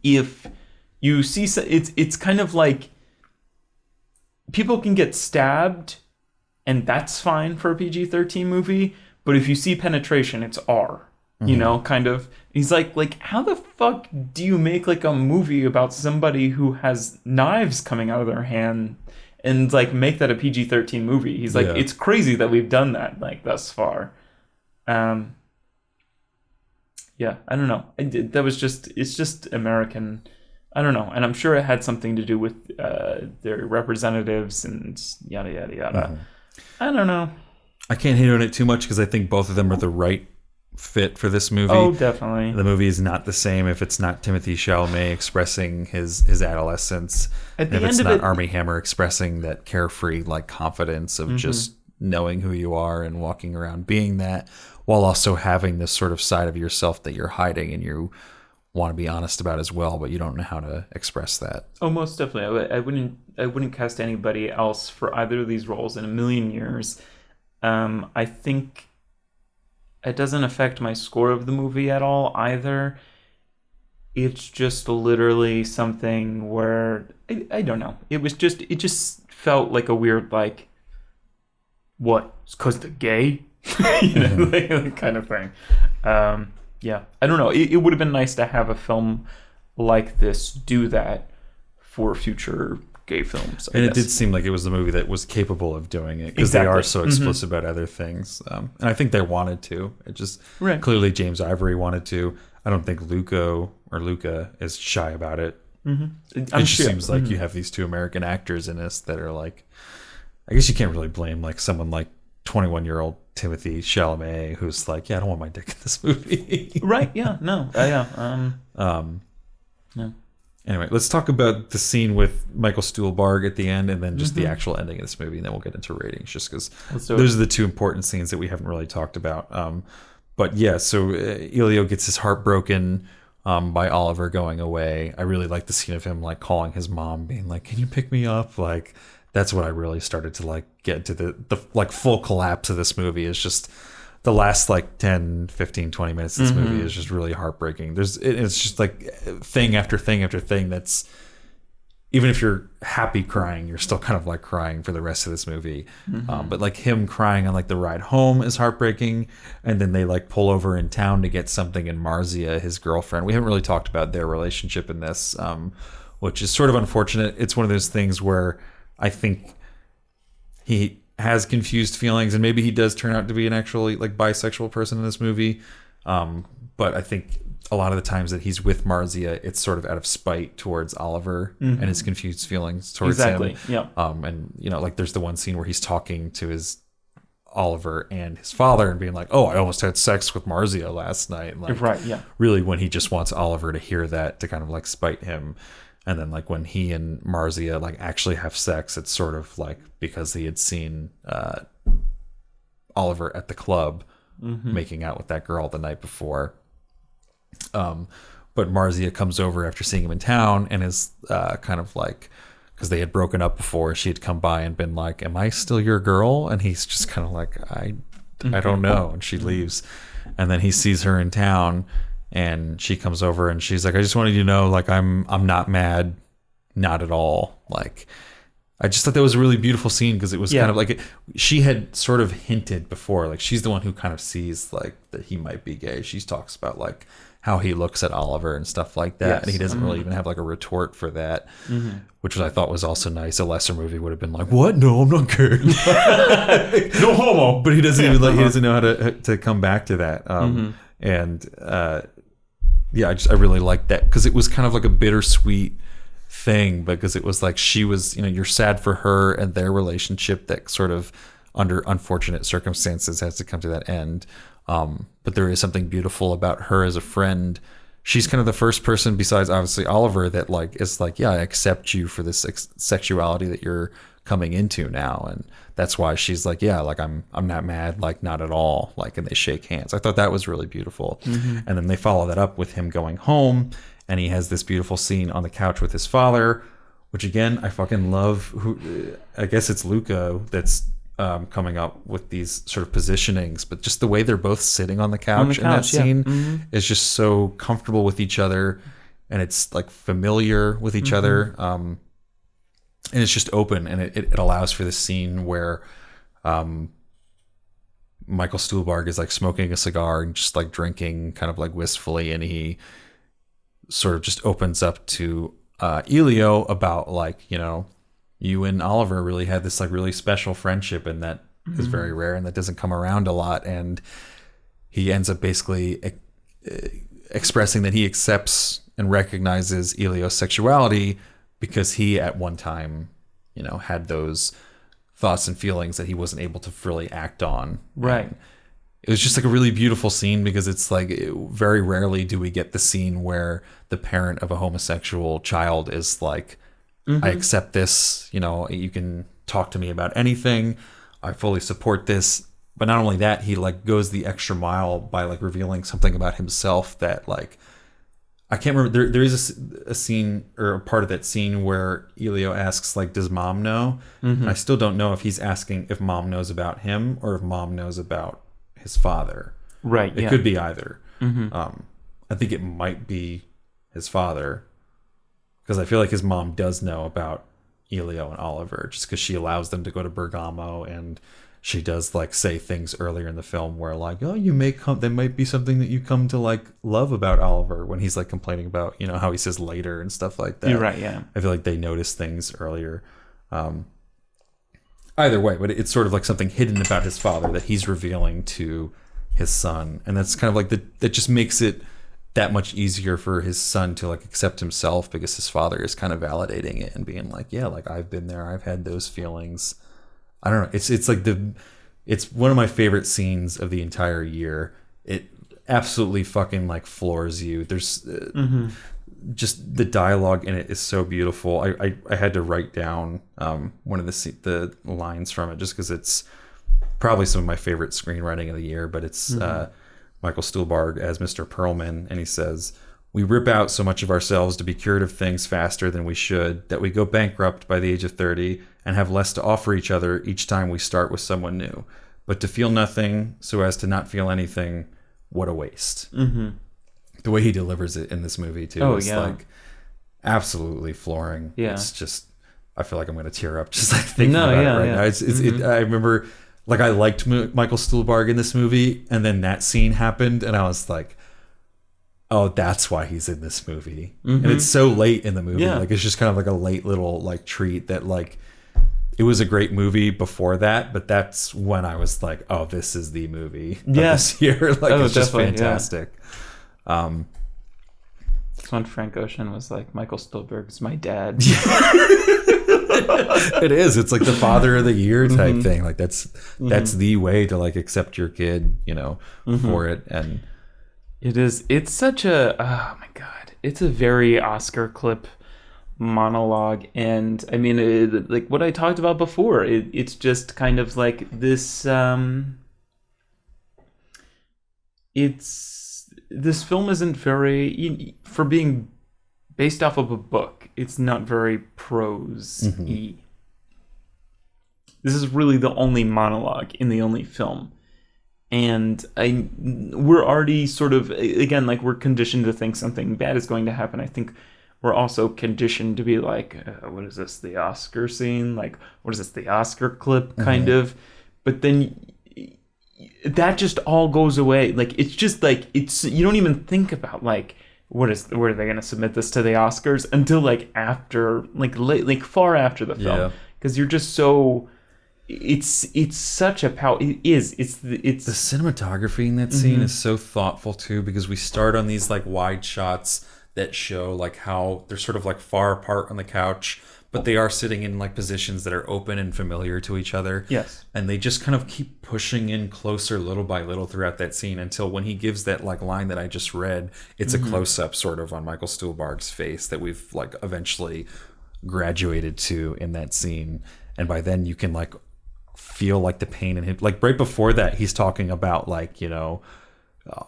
if you see, it's kind of like people can get stabbed, and that's fine for a PG-13 movie. But if you see penetration, it's R. You know, kind of. He's like, how the fuck do you make like a movie about somebody who has knives coming out of their hand and like make that a PG-13 movie? He's like, it's crazy that we've done that like thus far. Yeah, I don't know. It's just American. I don't know, and I'm sure it had something to do with their representatives and yada yada yada. I don't know. I can't hate on it too much because I think both of them are the right fit for this movie. Oh, definitely. The movie is not the same if it's not Timothée Chalamet expressing his adolescence, and if it's not Armie Hammer expressing that carefree like confidence of just knowing who you are and walking around being that, while also having this sort of side of yourself that you're hiding and you want to be honest about as well, but you don't know how to express that. Oh, most definitely. I wouldn't cast anybody else for either of these roles in a million years. I think it doesn't affect my score of the movie at all either. It's just literally something where I don't know. It just felt like a weird like, what? It's 'cause they're gay, like, kind of thing. Yeah, I don't know. It would have been nice to have a film like this do that for future gay films. I guess. It did seem like it was the movie that was capable of doing it because they are so explicit about other things. And I think they wanted to. It just clearly James Ivory wanted to. I don't think Luca is shy about it. It just seems like you have these two American actors in this that are like, I guess you can't really blame like someone like 21-year-old Timothée Chalamet who's like, yeah, I don't want my dick in this movie. Right? Yeah. No. No. Anyway, let's talk about the scene with Michael Stuhlbarg at the end, and then just the actual ending of this movie, and then we'll get into ratings, just because those are the two important scenes that we haven't really talked about. But yeah, so Elio gets his heart broken by Oliver going away. I really like the scene of him like calling his mom, being like, "Can you pick me up?" Like that's what I really started to like get to the like full collapse of this movie. Is just the last like 10, 15, 20 minutes of this movie is just really heartbreaking. It's just like thing after thing after thing that's, even if you're happy crying, you're still kind of like crying for the rest of this movie. But like him crying on like the ride home is heartbreaking. And then they like pull over in town to get something, and Marzia, his girlfriend, we haven't really talked about their relationship in this, which is sort of unfortunate. It's one of those things where I think he has confused feelings, and maybe he does turn out to be an actually like bisexual person in this movie. But I think a lot of the times that he's with Marzia, it's sort of out of spite towards Oliver and his confused feelings towards him. Yeah. And you know, like there's the one scene where he's talking to his Oliver and his father and being like, "Oh, I almost had sex with Marzia last night." And like, Right. Yeah. really, when he just wants Oliver to hear that to kind of like spite him. And then like when he and Marzia like actually have sex, it's sort of like because he had seen Oliver at the club making out with that girl the night before. But Marzia comes over after seeing him in town and is kind of like, because they had broken up before, she had come by and been like, "Am I still your girl?" And he's just kind of like, I don't know. And she leaves. And then he sees her in town and she comes over and she's like, "I just wanted you to know, like, I'm not mad, not at all." Like, I just thought that was a really beautiful scene because it was kind of like she had sort of hinted before, like she's the one who kind of sees like that he might be gay. She talks about like how he looks at Oliver and stuff like that, and he doesn't really even have like a retort for that, which I thought was also nice. A lesser movie would have been like, "What? No, I'm not gay, no homo," but he doesn't even like he doesn't know how to come back to that. I really liked that because it was kind of like a bittersweet thing, because it was like she was, you know, you're sad for her and their relationship that sort of under unfortunate circumstances has to come to that end, but there is something beautiful about her as a friend. She's kind of the first person besides obviously Oliver that like is like, "Yeah, I accept you for this sexuality that you're coming into now," and that's why she's like, "Yeah, like I'm not mad, like not at all," like, and they shake hands. I thought that was really beautiful. And then they follow that up with him going home, and he has this beautiful scene on the couch with his father, which again I fucking love. I guess it's Luca that's coming up with these sort of positionings, but just the way they're both sitting on the couch in that scene is just so comfortable with each other, and it's like familiar with each other. And it's just open, and it allows for this scene where Michael Stuhlbarg is like smoking a cigar and just like drinking kind of like wistfully, and he sort of just opens up to Elio about like, you know, you and Oliver really had this like really special friendship, and that is very rare and that doesn't come around a lot. And he ends up basically expressing that he accepts and recognizes Elio's sexuality because he at one time, you know, had those thoughts and feelings that he wasn't able to really act on. Right. And it was just like a really beautiful scene because it's like very rarely do we get the scene where the parent of a homosexual child is like, "I accept this, you know, you can talk to me about anything. I fully support this." But not only that, he like goes the extra mile by like revealing something about himself that like, I can't remember. There is a scene or a part of that scene where Elio asks like, "Does mom know?" And I still don't know if he's asking if mom knows about him or if mom knows about his father. Right. It could be either. I think it might be his father, because I feel like his mom does know about Elio and Oliver just because she allows them to go to Bergamo, and she does like say things earlier in the film where like, "Oh, you may come, there might be something that you come to like love about Oliver," when he's like complaining about, you know, how he says later and stuff like that. You're right. Yeah. I feel like they notice things earlier. Either way, but it's sort of like something hidden about his father that he's revealing to his son, and that's kind of like that just makes it that much easier for his son to like accept himself, because his father is kind of validating it and being like, "Yeah, like I've been there, I've had those feelings." I don't know. It's like it's one of my favorite scenes of the entire year. It absolutely fucking like floors you. There's just the dialogue in it is so beautiful. I had to write down one of the lines from it just because it's probably some of my favorite screenwriting of the year. But it's Michael Stuhlbarg as Mr. Perlman, and he says, "We rip out so much of ourselves to be cured of things faster than we should that we go bankrupt by the age of 30 and have less to offer each other each time we start with someone new. But to feel nothing so as to not feel anything, what a waste." The way he delivers it in this movie too is like absolutely flooring. Yeah. It's just, I feel like I'm going to tear up just like thinking about it right now. It's I remember like I liked Michael Stuhlbarg in this movie, and then that scene happened and I was like, "Oh, that's why he's in this movie." And it's so late in the movie. Like it's just kind of like a late little like treat that like it was a great movie before that, but that's when I was like, oh, this is the movie of Yeah. this year. Like, Oh, it's just definitely, yeah. fantastic. That's when Frank Ocean was like, Michael Stolberg's my dad. It is. It's like the father of the year type thing. Like that's the way to like accept your kid, you know, for it. And It is. It's such a. Oh my god! It's a very Oscar clip monologue, and I mean, like what I talked about before. It's just kind of like this. This film isn't very for being based off of a book. It's not very prose-y. This is really the only monologue in the only film. And we're already sort of, again, like we're conditioned to think something bad is going to happen. I think we're also conditioned to be like, what is this, the Oscar scene? Like, what is this, the Oscar clip, kind of? But then that just all goes away. Like, it's just like, you don't even think about, like, where are they going to submit this to the Oscars until, like, after, like, late, like far after the film. Because you're just so... It's such a power. It's the cinematography in that scene is so thoughtful too, because we start on these like wide shots that show like how they're sort of like far apart on the couch, but they are sitting in like positions that are open and familiar to each other. Yes. And they just kind of keep pushing in closer little by little throughout that scene until when he gives that like line that I just read, it's a close up sort of on Michael Stuhlbarg's face that we've like eventually graduated to in that scene. And by then you can like feel like the pain in him. Like right before that, he's talking about like, you know,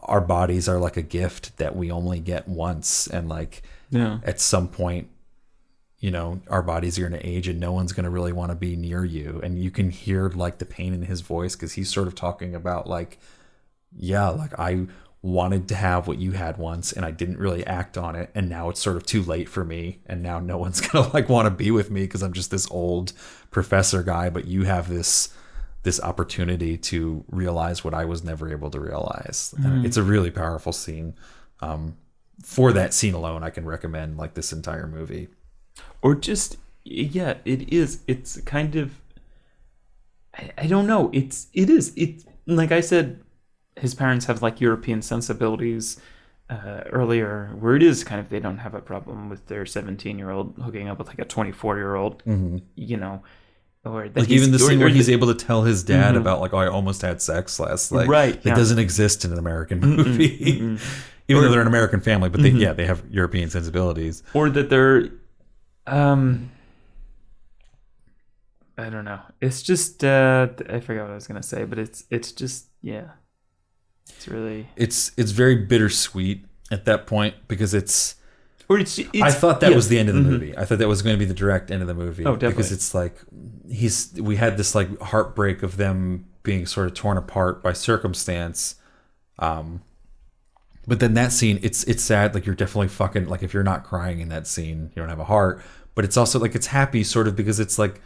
our bodies are like a gift that we only get once. And like at some point, you know, our bodies are going to age and no one's going to really want to be near you. And you can hear like the pain in his voice because he's sort of talking about like, yeah, like I wanted to have what you had once and I didn't really act on it. And now it's sort of too late for me. And now no one's going to like want to be with me because I'm just this old professor guy. But you have this opportunity to realize what I was never able to realize. It's a really powerful scene. For that scene alone, I can recommend like this entire movie. Or just, yeah, it is. It's kind of, I don't know. It is. Like I said, his parents have like European sensibilities earlier, where it is kind of, they don't have a problem with their 17-year-old hooking up with like a 24-year-old, you know. Or like even the scene where he's able to tell his dad about like, oh, I almost had sex last night. Right. It doesn't exist in an American movie. Even though they're an American family, but they have European sensibilities. Or that they're I don't know. It's just I forgot what I was gonna say, but it's just it's really it's very bittersweet at that point because it's it's I thought that was the end of the movie. I thought that was going to be the direct end of the movie. Oh, definitely. Because it's like we had this like heartbreak of them being sort of torn apart by circumstance. But then that scene, it's sad. Like you're definitely fucking like if you're not crying in that scene, you don't have a heart. But it's also like it's happy sort of because it's like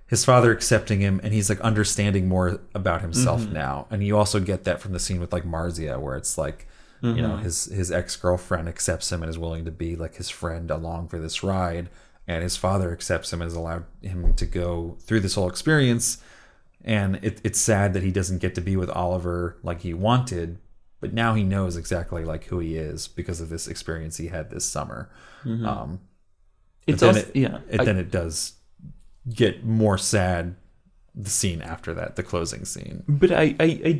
his father accepting him and he's like understanding more about himself now. And you also get that from the scene with like Marzia where it's like, you know, his ex-girlfriend accepts him and is willing to be like his friend along for this ride. And his father accepts him and has allowed him to go through this whole experience. And it's sad that he doesn't get to be with Oliver like he wanted. But now he knows exactly like who he is because of this experience he had this summer. It does get more sad, the scene after that, the closing scene. But I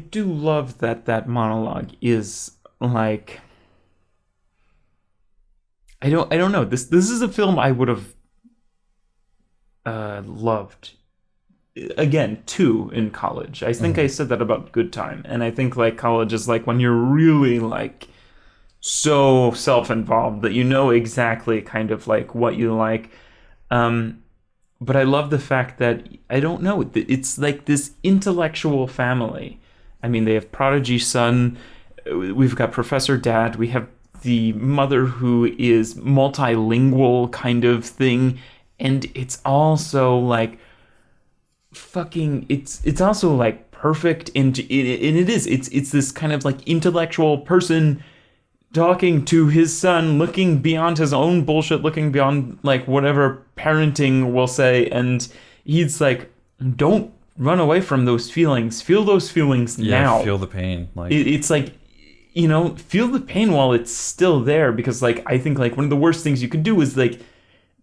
do love that monologue is like I don't know. This is a film I would have loved again too in college. I think I said that about Good Time, and I think like college is like when you're really like so self-involved that you know exactly kind of like what you like. But I love the fact that I don't know. It's like this intellectual family. I mean, they have prodigy son. We've got Professor Dad. We have the mother who is multilingual kind of thing, and it's also like fucking. It's also like perfect, and it is. It's this kind of like intellectual person talking to his son, looking beyond his own bullshit, looking beyond like whatever parenting will say, and he's like don't run away from those feelings. Feel those feelings now. feel the pain. Like It's like, feel the pain while it's still there, because like I think like one of the worst things you can do is like,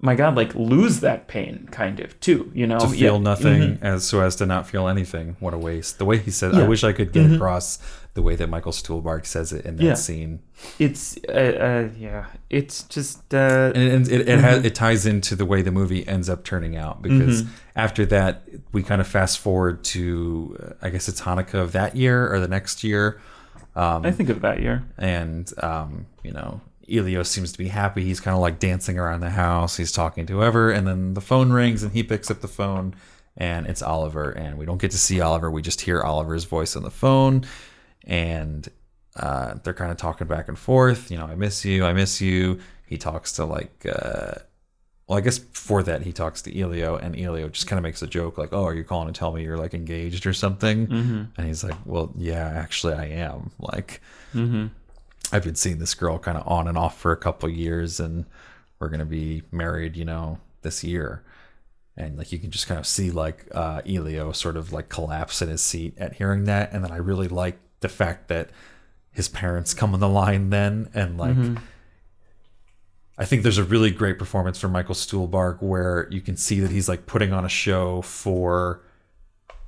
my God, like lose that pain kind of too, to feel nothing as to not feel anything. What a waste. The way he said, I wish I could get across the way that Michael Stuhlbarg says it in that scene. It's it's just And it ties into the way the movie ends up turning out, because after that we kind of fast forward to I guess it's Hanukkah of that year or the next year. I think of that year. And Elio seems to be happy. He's kind of like dancing around the house. He's talking to whoever, and then the phone rings and he picks up the phone and it's Oliver, and we don't get to see Oliver. We just hear Oliver's voice on the phone, and they're kind of talking back and forth. I miss you. I miss you. He talks to I guess before that he talks to Elio, and Elio just kind of makes a joke like, "Oh, are you calling to tell me you're like engaged or something?" And he's like, "Well, yeah, actually I am. Like, I've been seeing this girl kind of on and off for a couple years, and we're going to be married, this year." And like, you can just kind of see like Elio sort of like collapse in his seat at hearing that. And then I really like the fact that his parents come on the line then. And like, I think there's a really great performance from Michael Stuhlbarg where you can see that he's like putting on a show for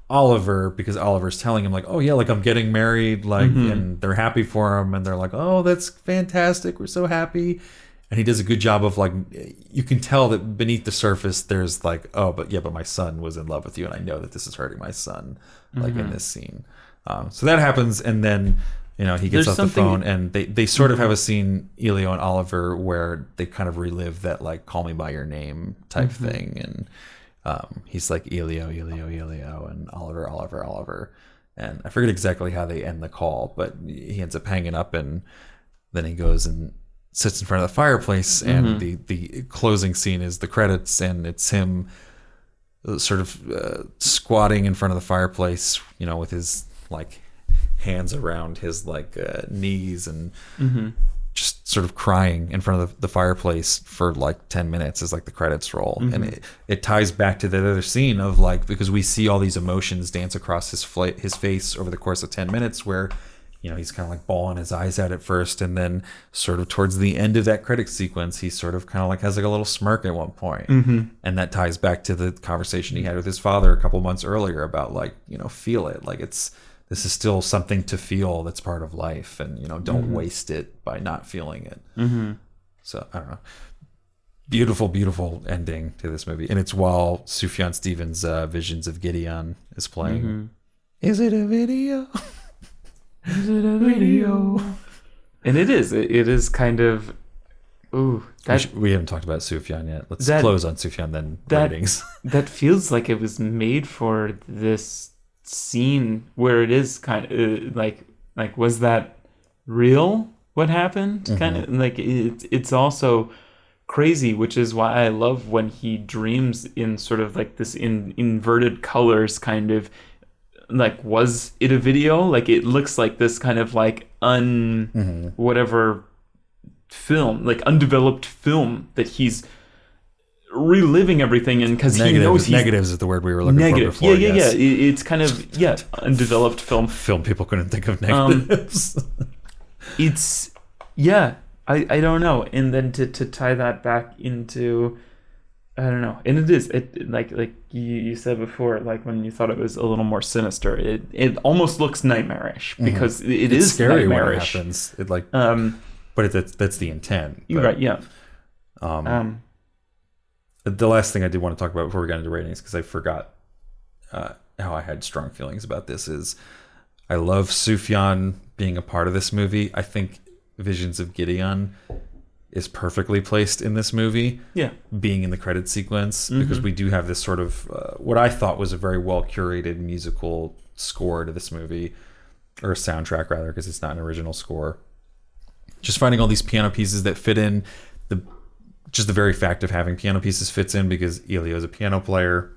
Oliver, because Oliver's telling him like, "Oh yeah, like I'm getting married," like, and they're happy for him, and they're like, "Oh, that's fantastic, we're so happy." And he does a good job of like, you can tell that beneath the surface there's like, "Oh, but my son was in love with you, and I know that this is hurting my son," like in this scene. So that happens, and then he gets off the phone, and they sort of have a scene, Elio and Oliver, where they kind of relive that like "call me by your name" type thing, and he's like, "Elio, Elio, Elio," and Oliver, Oliver, Oliver. And I forget exactly how they end the call, but he ends up hanging up, and then he goes and sits in front of the fireplace, and the closing scene is the credits, and it's him sort of squatting in front of the fireplace, with his like hands around his like knees, and just sort of crying in front of the fireplace for like 10 minutes as like the credits roll. And it ties back to the other scene of like, because we see all these emotions dance across his face over the course of 10 minutes where he's kind of like bawling his eyes out at first, and then sort of towards the end of that credit sequence he sort of kind of like has like a little smirk at one point. And that ties back to the conversation he had with his father a couple months earlier about like, feel it, like this is still something to feel that's part of life, and don't waste it by not feeling it. So I don't know, beautiful ending to this movie, and it's while Sufjan Stevens' Visions of Gideon is playing. Is it a video? Is it a video? And it is kind of, we haven't talked about Sufjan yet. Let's close on Sufjan then. Ratings. That feels like it was made for this scene where it is kind of like was that real, what happened? Kind of like it's also crazy, which is why I love when he dreams in sort of like this inverted colors, kind of like, was it a video? Like it looks like this kind of like whatever film, like undeveloped film that he's reliving everything in, because he knows negatives is the word we were looking for before. It's kind of undeveloped film people couldn't think of negatives. I don't know. And then to tie that back into, I don't know, and it like you said before, like when you thought it was a little more sinister, it almost looks nightmarish, because it's is scary nightmarish. when it happens. It like but that's the intent. You're right, yeah. The last thing I did want to talk about before we got into ratings, because I forgot how I had strong feelings about this, is I love Sufjan being a part of this movie. I think Visions of Gideon is perfectly placed in this movie. Yeah, being in the credit sequence, because we do have this sort of what I thought was a very well curated musical score to this movie, or a soundtrack rather, because it's not an original score. Just finding all these piano pieces that fit in. Just the very fact of having piano pieces fits in, because Elio is a piano player.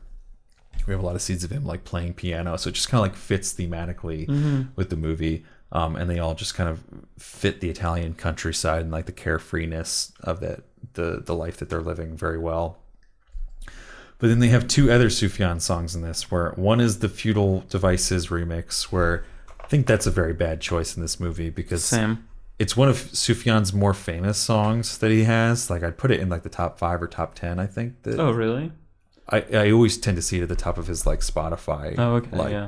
We have a lot of scenes of him like playing piano, so it just kind of like fits thematically with the movie. And they all just kind of fit the Italian countryside and like the carefreeness of the life that they're living very well. But then they have two other Sufjan songs in this, where one is the Feudal Devices remix, where I think that's a very bad choice in this movie because Same. it's one of Sufjan's more famous songs that he has. Like, I'd put it in like the top 5 or top 10, I think. Oh, really? I always tend to see it at the top of his like Spotify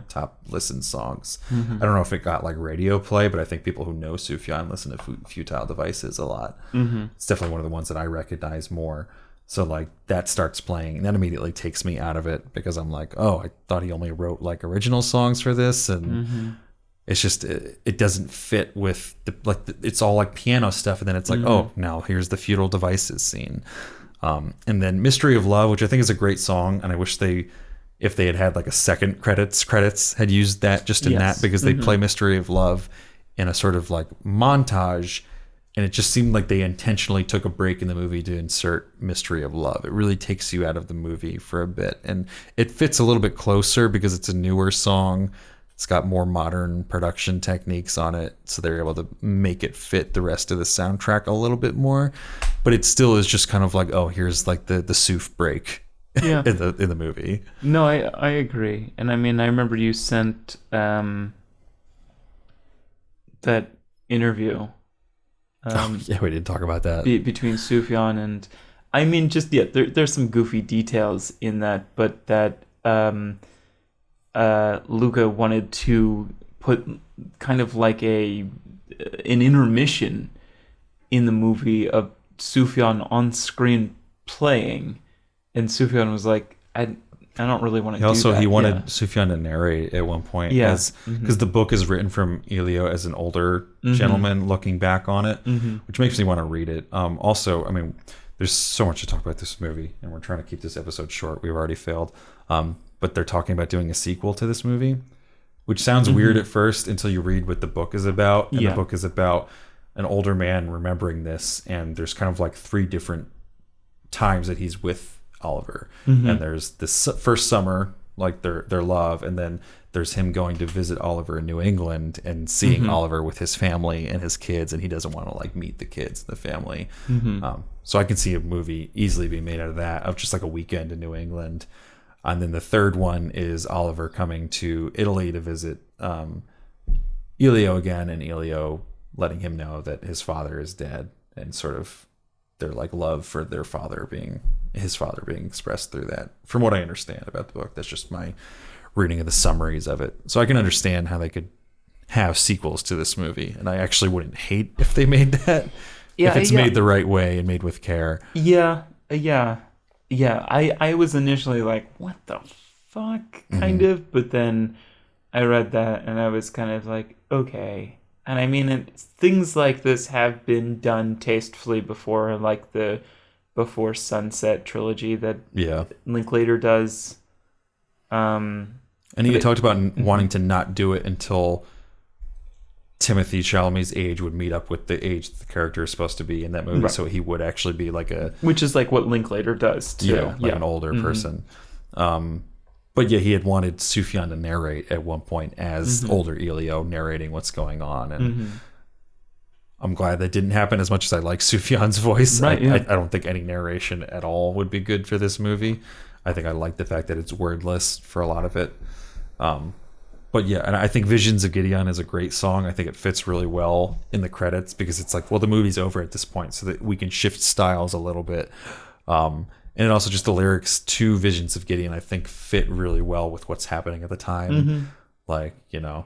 top listened songs. I don't know if it got like radio play, but I think people who know Sufjan listen to Futile Devices a lot. It's definitely one of the ones that I recognize more. So like that starts playing, and that immediately takes me out of it because I'm like, oh, I thought he only wrote like original songs for this, and it's just it doesn't fit with it's all like piano stuff, and then it's like, oh, now here's the Feudal Devices scene. And then Mystery of Love, which I think is a great song, and I wish if they had like a second credits had used that just in that, because they play Mystery of Love in a sort of like montage, and it just seemed like they intentionally took a break in the movie to insert Mystery of Love. It really takes you out of the movie for a bit, and it fits a little bit closer because it's a newer song. It's got more modern production techniques on it, so they're able to make it fit the rest of the soundtrack a little bit more. But it still is just kind of like, oh, here's like the Suf break in the movie. No, I agree. And I mean, I remember you sent that interview. Yeah, we didn't talk about that. Between Sufjan and... I mean, just, there's some goofy details in that, but that... Luca wanted to put kind of like an intermission in the movie of Sufjan on screen playing, and Sufjan was like, I don't really want to do that. He wanted Sufjan to narrate at one point, because the book is written from Elio as an older gentleman looking back on it, which makes me want to read it. Also, I mean, there's so much to talk about this movie, and we're trying to keep this episode short. We've already failed. But they're talking about doing a sequel to this movie, which sounds weird at first until you read what the book is about. And the book is about an older man remembering this, and there's kind of like 3 different times that he's with Oliver. And there's this first summer, like their love, and then there's him going to visit Oliver in New England and seeing Oliver with his family and his kids, and he doesn't want to like meet the kids and the family. So I can see a movie easily being made out of that, of just like a weekend in New England. And then the third one is Oliver coming to Italy to visit Elio again, and Elio letting him know that his father is dead, and sort of their like love for his father being expressed through that. From what I understand about the book, that's just my reading of the summaries of it. So I can understand how they could have sequels to this movie, and I actually wouldn't hate if they made that. If it's made the right way and made with care. Yeah, I was initially like, what the fuck, kind of, but then I read that and I was kind of like, okay. And I mean, things like this have been done tastefully before, like the Before Sunset trilogy that Linklater does. And he talked about wanting to not do it until Timothy Chalamet's age would meet up with the age that the character is supposed to be in that movie, so he would actually be like which is like what Linklater does too. An older person. But he had wanted Sufjan to narrate at one point as older Elio narrating what's going on, and I'm glad that didn't happen. As much as I like Sufjan's voice, I don't think any narration at all would be good for this movie. I think I like the fact that it's wordless for a lot of it. But and I think Visions of Gideon is a great song. I think it fits really well in the credits because it's like, well, the movie's over at this point, so that we can shift styles a little bit. And it also just the lyrics to Visions of Gideon, I think, fit really well with what's happening at the time. Like, what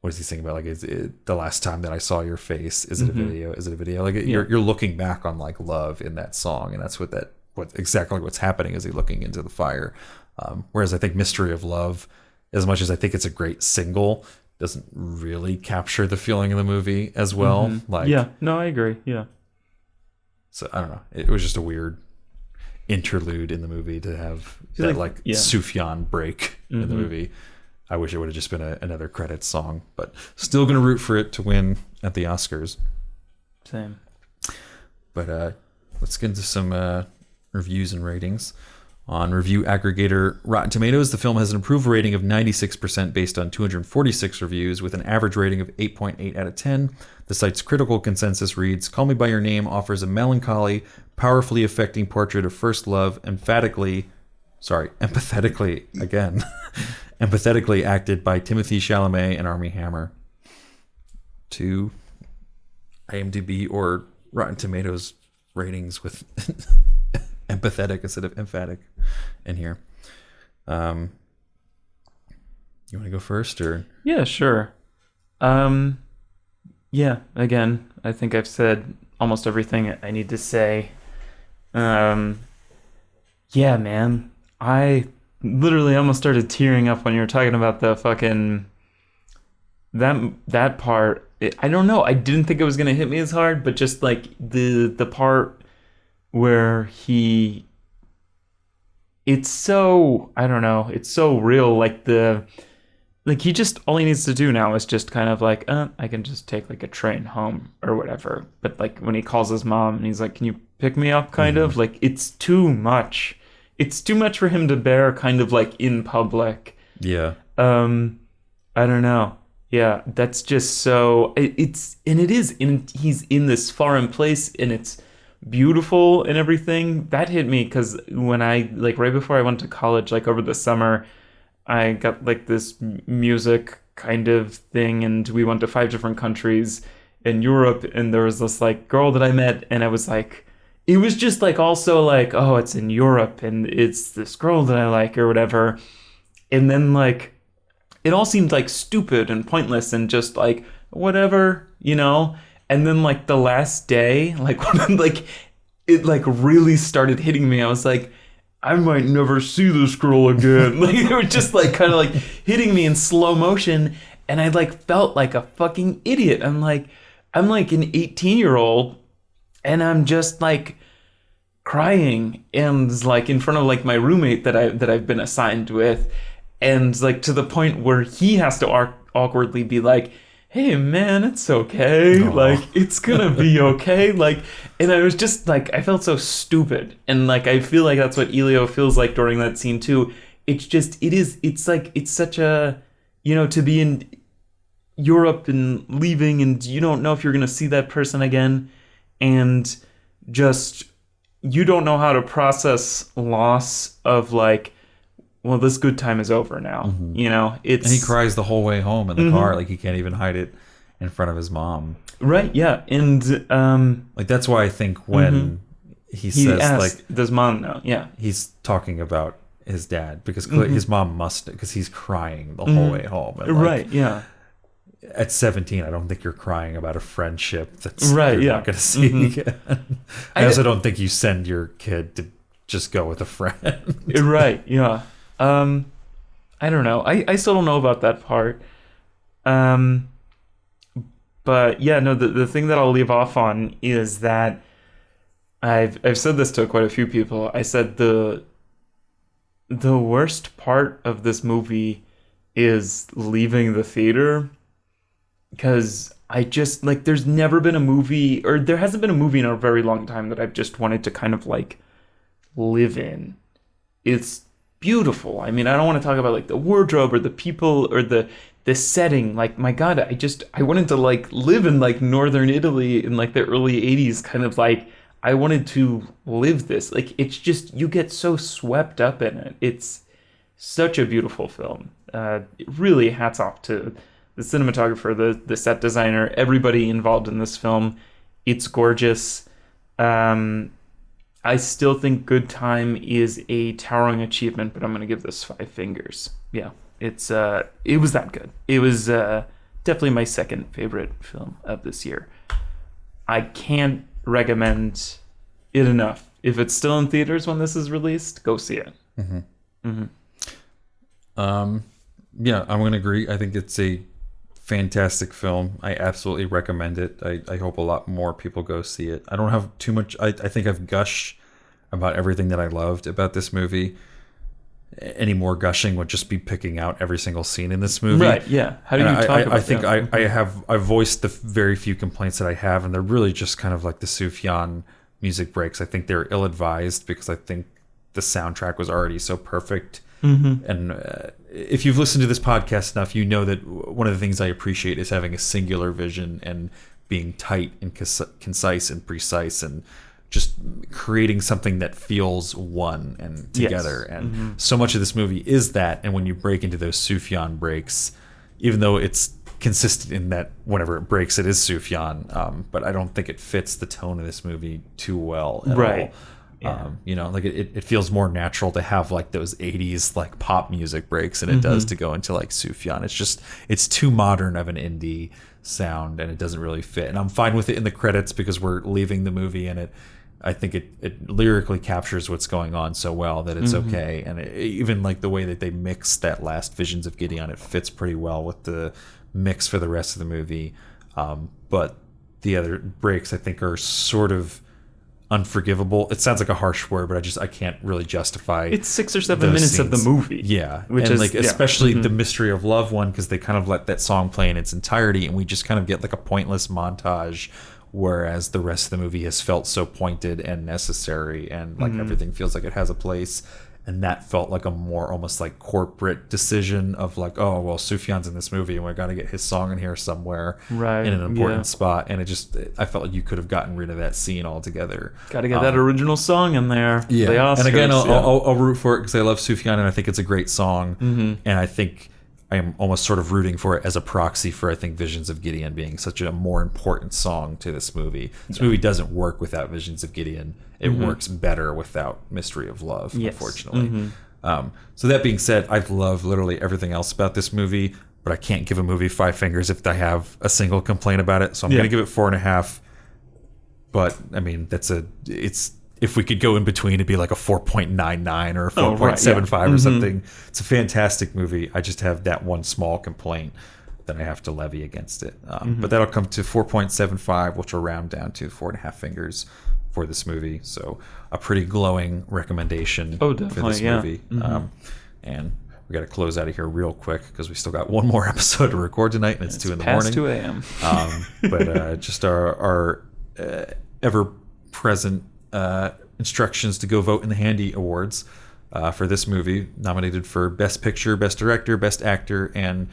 does he sing about? Like, is it the last time that I saw your face? Is it a video? Is it a video? Like, you're looking back on like love in that song, and that's exactly what's happening as he's looking into the fire. Whereas I think Mystery of Love, as much as I think it's a great single, doesn't really capture the feeling of the movie as well. I agree. Yeah. So I don't know. It was just a weird interlude in the movie to have that Sufjan break in the movie. I wish it would have just been another credits song, but still going to root for it to win at the Oscars. Same. But let's get into some reviews and ratings. On review aggregator Rotten Tomatoes, the film has an approval rating of 96% based on 246 reviews, with an average rating of 8.8 out of 10. The site's critical consensus reads, Call Me By Your Name offers a melancholy, powerfully affecting portrait of first love, emphatically empathetically, again, empathetically acted by Timothy Chalamet and Armie Hammer. To IMDb or Rotten Tomatoes ratings with empathetic instead of emphatic in here. You want to go first, or? Yeah, sure. Yeah, again, I think I've said almost everything I need to say. Yeah, man. I literally almost started tearing up when you were talking about the fucking that part. I don't know. I didn't think it was gonna hit me as hard, but just like the part where it's so, I don't know, it's so real. Like he just, all he needs to do now is just kind of like, I can just take like a train home or whatever. But like when he calls his mom and he's like, can you pick me up, kind of, like, it's too much. It's too much for him to bear, kind of like in public. Yeah. I don't know. Yeah, that's just so, he's in this foreign place and it's beautiful and everything. That hit me because when I, like, right before I went to college, like over the summer, I got like this music kind of thing, and we went to 5 different countries in Europe, and there was this like girl that I met, and I was like, it was just like also like, oh, it's in Europe and it's this girl that I like or whatever. And then like it all seemed like stupid and pointless and just like whatever, you know? And then like the last day, like when like it like really started hitting me, I was like, I might never see this girl again. Like it was just like kind of like hitting me in slow motion, and I like felt like a fucking idiot. I'm like an 18-year-old, and I'm just like crying, and like in front of like my roommate that I've been assigned with, and like to the point where he has to awkwardly be like, hey man, it's okay. Aww. Like it's gonna be okay. Like, and I was just like, I felt so stupid, and like I feel like that's what Elio feels like during that scene too. It's just, it's like, it's such a, you know, to be in Europe and leaving, and you don't know if you're gonna see that person again, and just you don't know how to process loss of like, well, this good time is over now. Mm-hmm. You know, and he cries the whole way home in the car, like he can't even hide it in front of his mom. Right? Yeah, and like that's why I think when he says asked, like, does mom know? Yeah, he's talking about his dad because his mom must, because he's crying the whole way home. And like, right? Yeah. At 17, I don't think you're crying about a friendship that's right. You're not going to see again. I also don't think you send your kid to just go with a friend. Right? Yeah. I don't know. I still don't know about that part. But yeah, no, the thing that I'll leave off on is that I've said this to quite a few people. I said the worst part of this movie is leaving the theater, because I just like, there's never been a movie, or there hasn't been a movie in a very long time that I've just wanted to kind of like live in. It's beautiful. I mean, I don't want to talk about like the wardrobe or the people or the setting. Like, my God, I wanted to like live in like northern Italy in like the early 80s, kind of like, I wanted to live this. Like, it's just, you get so swept up in it. It's such a beautiful film. Really hats off to the cinematographer, the set designer, everybody involved in this film. It's gorgeous. I still think Good Time is a towering achievement, but I'm going to give this 5 fingers. Yeah, it was that good. It was definitely my second favorite film of this year. I can't recommend it enough. If it's still in theaters when this is released, go see it. Yeah, I'm going to agree. I think it's a fantastic film. I absolutely recommend it. I hope a lot more people go see it. I don't have too much. I think I've gushed about everything that I loved about this movie. Any more gushing would just be picking out every single scene in this movie. Right, yeah. How do you talk about I think I've voiced the very few complaints that I have, and they're really just kind of like the Sufjan music breaks. I think they're ill-advised because I think the soundtrack was already so perfect. And if you've listened to this podcast enough, you know that one of the things I appreciate is having a singular vision and being tight and concise and precise and just creating something that feels one and together. Yes. And so much of this movie is that. And when you break into those Sufjan breaks, even though it's consistent in that whenever it breaks, it is Sufjan, but I don't think it fits the tone of this movie too well at all. Yeah. You know, like it feels more natural to have like those 80s like pop music breaks than it does to go into like Sufjan. It's too modern of an indie sound, and it doesn't really fit. And I'm fine with it in the credits because we're leaving the movie, and I think it lyrically captures what's going on so well that it's okay. And even like the way that they mix that last Visions of Gideon, it fits pretty well with the mix for the rest of the movie. But the other breaks I think are sort of unforgivable. It sounds like a harsh word, but I can't really justify. It's 6 or 7 minutes of the movie. Yeah, which and is like especially the Mystery of Love one, because they kind of let that song play in its entirety, and we just kind of get like a pointless montage. Whereas the rest of the movie has felt so pointed and necessary, and like everything feels like it has a place. And that felt like a more almost like corporate decision of like, oh, well, Sufjan's in this movie and we got to get his song in here somewhere in an important spot. And I felt like you could have gotten rid of that scene altogether. Got to get that original song in there. Yeah. The Oscars, and again, I'll root for it because I love Sufjan and I think it's a great song. And I think I am almost sort of rooting for it as a proxy for, I think, Visions of Gideon being such a more important song to this movie. This movie doesn't work without Visions of Gideon. It works better without Mystery of Love, unfortunately. So that being said, I love literally everything else about this movie, but I can't give a movie 5 fingers if I have a single complaint about it. So I'm going to give it 4.5. But I mean, if we could go in between, it'd be like a 4.99 or a 4.75 or something. It's a fantastic movie. I just have that one small complaint that I have to levy against it. But that'll come to 4.75, which will round down to 4.5 fingers for this movie. So a pretty glowing recommendation for this movie. And we got to close out of here real quick because we still got one more episode to record tonight, and it's 2 in the morning. Past 2 a.m. But just our ever-present instructions to go vote in the Handy Awards for this movie, nominated for Best Picture, Best Director, Best Actor, and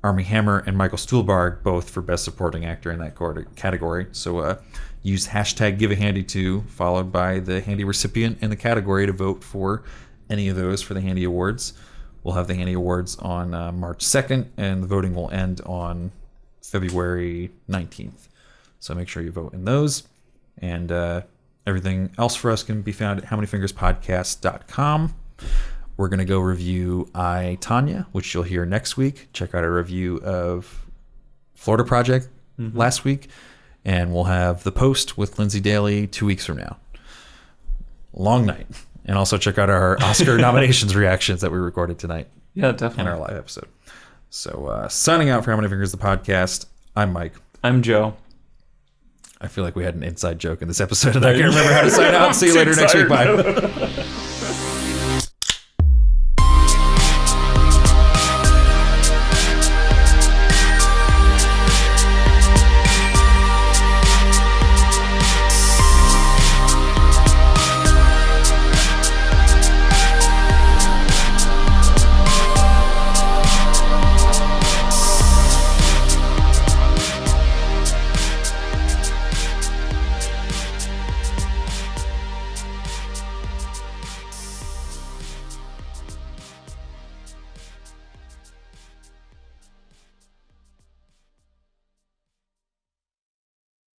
Armie Hammer and Michael Stuhlbarg both for Best Supporting Actor in that category. So use hashtag #GiveAHandy2 followed by the Handy recipient in the category to vote for any of those for the Handy Awards. We'll have the Handy Awards on March 2nd, and the voting will end on February 19th. So make sure you vote in those. And everything else for us can be found at howmanyfingerspodcast.com. We're going to go review I, Tanya, which you'll hear next week. Check out our review of Florida Project last week. And we'll have The Post with Lindsay Daly 2 weeks from now. Long night. And also check out our Oscar nominations reactions that we recorded tonight. Yeah, definitely. In our live episode. So signing out for How Many Fingers the Podcast, I'm Mike. I'm Joe. I feel like we had an inside joke in this episode, and I can't remember how to sign out. See you later next week. Bye.